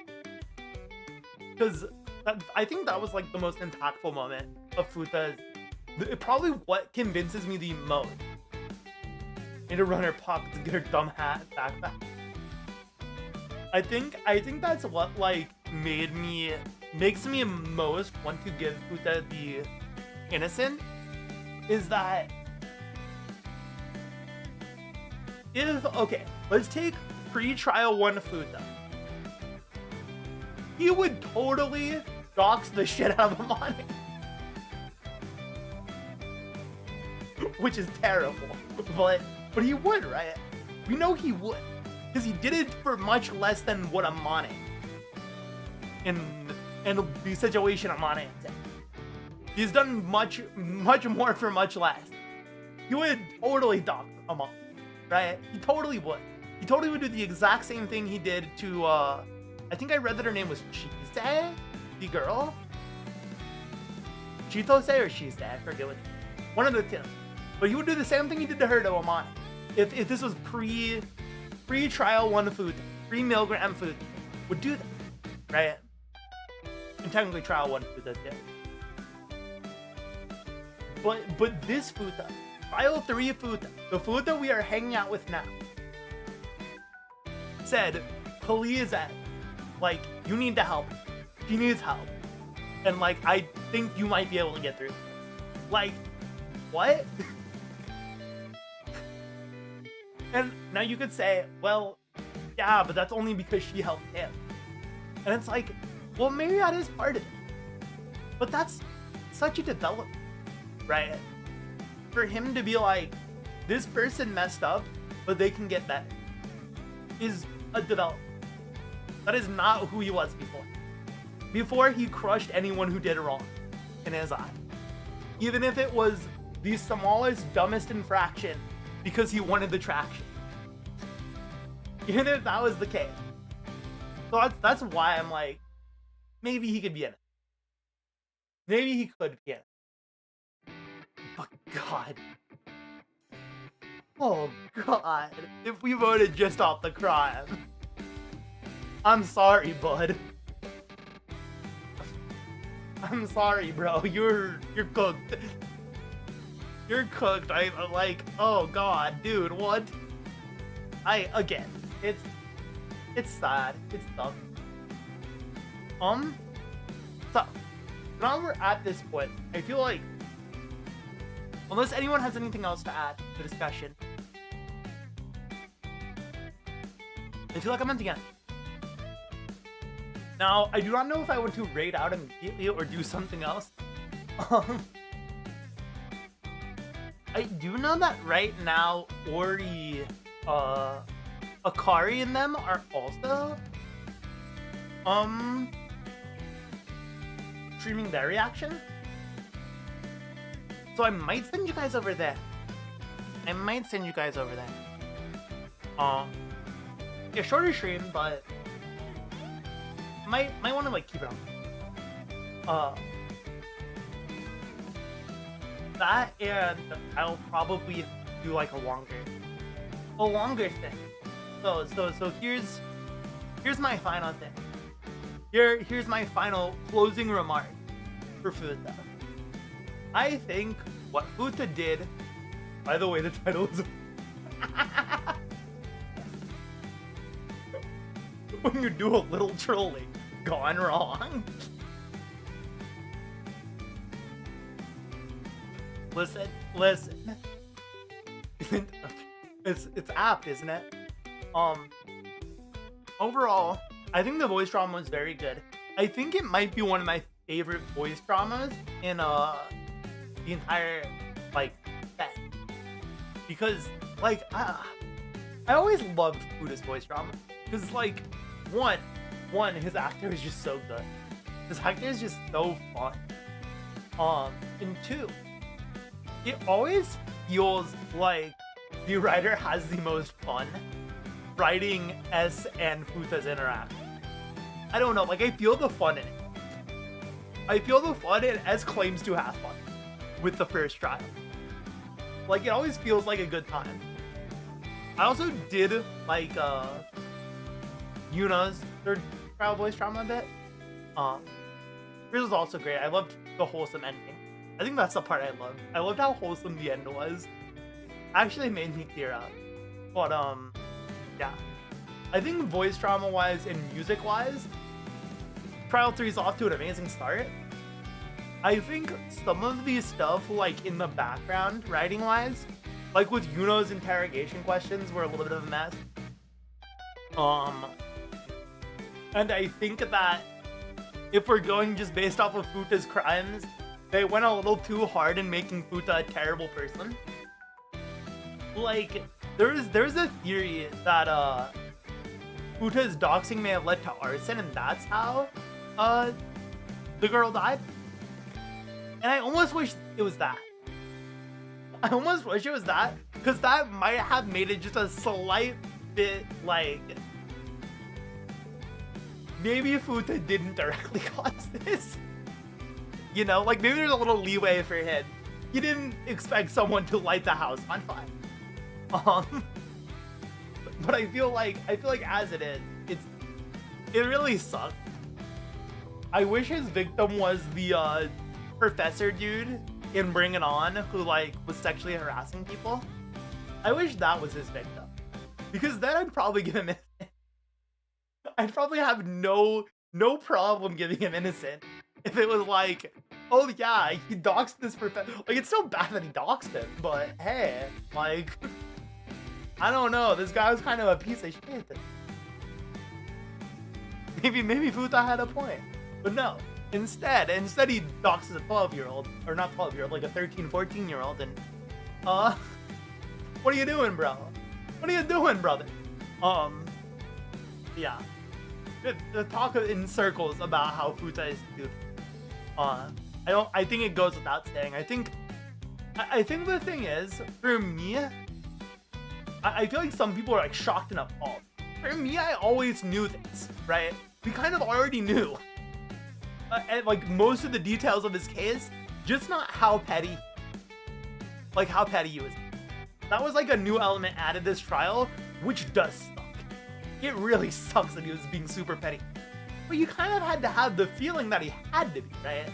Because I think that was like the most impactful moment of Futa's. Probably what convinces me the most. Need to run her pocket to get her dumb hat back. I think that's what like makes me most want to give Futa the innocent, is that okay, let's take pre-trial 1 Futa. He would totally dox the shit out of Amane. Which is terrible. But he would, right? We know he would. Because he did it for much less than what Amane in the situation Amane is in. He's done much more for much less. He would totally dox Amane, right? He totally would. He totally would do the exact same thing he did to, I think I read that her name was Chise, the girl. Chitose or Chise, I forget what. One of the two. But he would do the same thing he did to her to Amane. If this was pre-trial 1 Futa, pre-MILGRAM Futa, would do that, right? And technically trial 1 Futa too. But this Futa, trial 3 Futa, the Futa we are hanging out with now, said, please, Ed, like, you need to help. She needs help. And like, I think you might be able to get through. Like, what? And now you could say, well, yeah, but that's only because she helped him. And it's like, well, maybe that is part of it. But that's such a development, right? For him to be like, this person messed up, but they can get better, is a development. That is not who he was before. Before, he crushed anyone who did wrong in his eye. Even if it was the smallest, dumbest infraction, because he wanted the traction. Even if that was the case. So that's why I'm like, maybe he could be in it. Maybe he could be in it. But God. Oh God. If we voted just off the crime. I'm sorry, bud. I'm sorry, bro. You're cooked. You're cooked. I like, oh God, dude, what? Again, it's sad. It's tough. So now we're at this point. I feel like, unless anyone has anything else to add to the discussion, I feel like I'm at the end. Now, I do not know if I want to raid out immediately or do something else. I do know that right now, Ori, Akari and them are also, streaming their reaction. So I might send you guys over there. Yeah, shorter stream, but might want to like keep it on. That, and I'll probably do like a longer thing. So here's my final thing. Here's my final closing remark for Futa. I think what Futa did, by the way, the title is when you do a little trolling gone wrong. Listen. It's apt, isn't it? Overall, I think the voice drama was very good. I think it might be one of my favorite voice dramas in the entire like set, because like I always loved Futa's voice drama because, like, one, his actor is just so good. His actor is just so fun. And two, it always feels like the writer has the most fun writing S and Futa's interaction. I don't know, like, I feel the fun in it. I feel the fun, and S claims to have fun with the first trial. Like, it always feels like a good time. I also did like Yuna's third trial voice drama a bit. Hers was also great. I loved the wholesome ending. I think that's the part I loved. I loved how wholesome the end was. Actually made me tear up. But yeah. I think voice drama wise and music wise, Trial 3 is off to an amazing start. I think some of these stuff, like in the background, writing wise, like with Yuno's interrogation questions, were a little bit of a mess. And I think that if we're going just based off of Futa's crimes, they went a little too hard in making Futa a terrible person. Like, there's a theory that Futa's doxing may have led to arson, and that's how the girl died. And I almost wish it was that. I almost wish it was that, because that might have made it just a slight bit like, maybe Futa didn't directly cause this. You know, like maybe there's a little leeway for him. He didn't expect someone to light the house on fire. But I feel like as it is, it really sucks. I wish his victim was the professor dude in Bring It On, who like was sexually harassing people. I wish that was his victim, because then I'd probably give him innocent. I'd probably have no problem giving him innocent if it was like, oh yeah, he doxed this professor. Like, it's so bad that he doxed him, but hey, like, I don't know, this guy was kind of a piece of shit. Maybe Futa had a point, but no. Instead he doxes a 12-year-old, or not 12-year-old, like a 13, 14-year-old, and what are you doing, bro? What are you doing, brother? Yeah. The talk in circles about how Futa is stupid. I think it goes without saying. I think the thing is, for me, I feel like some people are like shocked and appalled. For me, I always knew this, right? We kind of already knew. And like most of the details of his case, just not how petty. Like how petty he was. That was like a new element added this trial, which does suck. It really sucks that he was being super petty. But you kind of had to have the feeling that he had to be, right?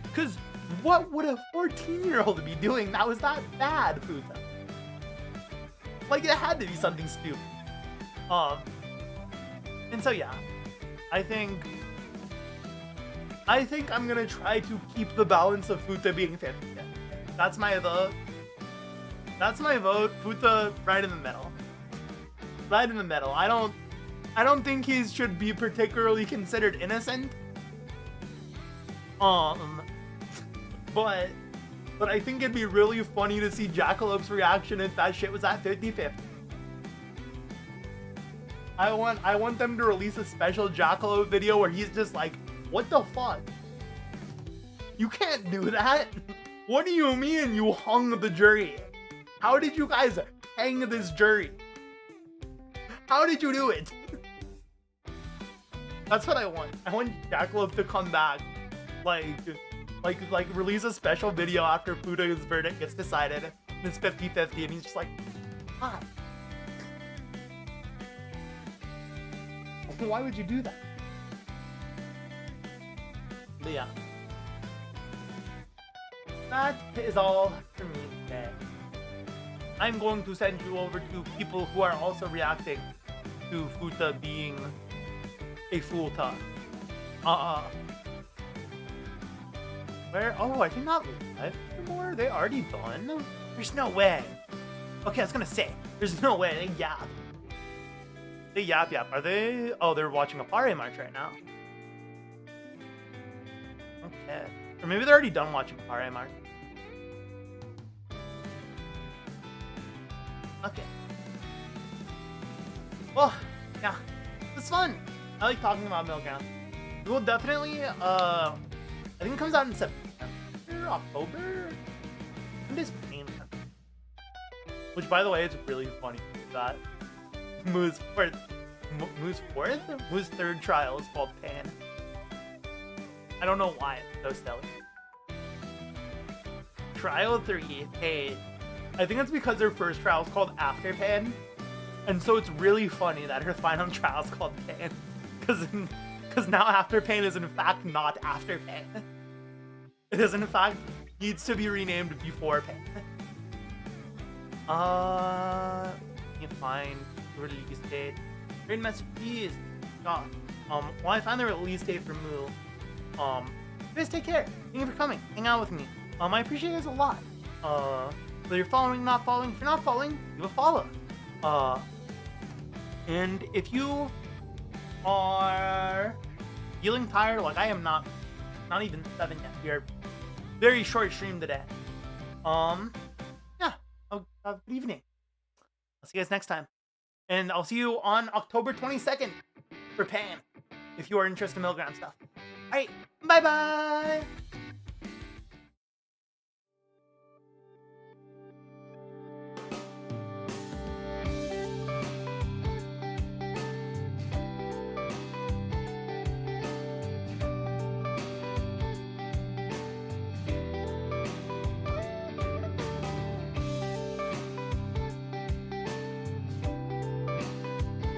Because what would a 14-year-old be doing that was that bad, Futa? Like, it had to be something stupid. And so yeah, I think I'm gonna try to keep the balance of Futa being 50-50. That's my vote. That's my vote. Futa right in the middle. Right in the middle. I don't think he should be particularly considered innocent. But I think it'd be really funny to see Jackalop's reaction if that shit was at 50-50. I want them to release a special Jackalope video where he's just like, what the fuck? You can't do that. What do you mean you hung the jury? How did you guys hang this jury? How did you do it? That's what I want. I want Jackalope to come back, like release a special video after Futa's verdict gets decided. And it's 50-50, and he's just like, hi. Why would you do that? But yeah. That is all for me today. I'm going to send you over to people who are also reacting to Futa being a Futa. Where? Oh, are they not live anymore? They already done? There's no way. Okay, I was gonna say, there's no way. They yap. They yap. Are they? Oh, they're watching a Pare March right now. Okay. Or maybe they're already done watching a Pare March. Okay. Well, yeah, it's fun. I like talking about MILGRAM. We will definitely, I think it comes out in September, October? When does Pain come out? Which, by the way, is really funny that Moo's third trial is called Pan. I don't know why it's so silly. Trial 3, hey, I think it's because her first trial is called After Pan, and so it's really funny that her final trial is called Pan, because now After Pan is in fact not After Pan. It is in fact needs to be renamed Before Pan. You find the release date. Great message, please. God. Well, I found the release date for Moo. You guys take care. Thank you for coming. Hang out with me. I appreciate it a lot. Whether you're following, not following. If you're not following, give a follow. And if you are feeling tired, like I am not even 7 yet. We are very short stream today. Yeah. Have a good evening. I'll see you guys next time. And I'll see you on October 22nd for Pan, if you are interested in MILGRAM stuff. Alright, bye-bye!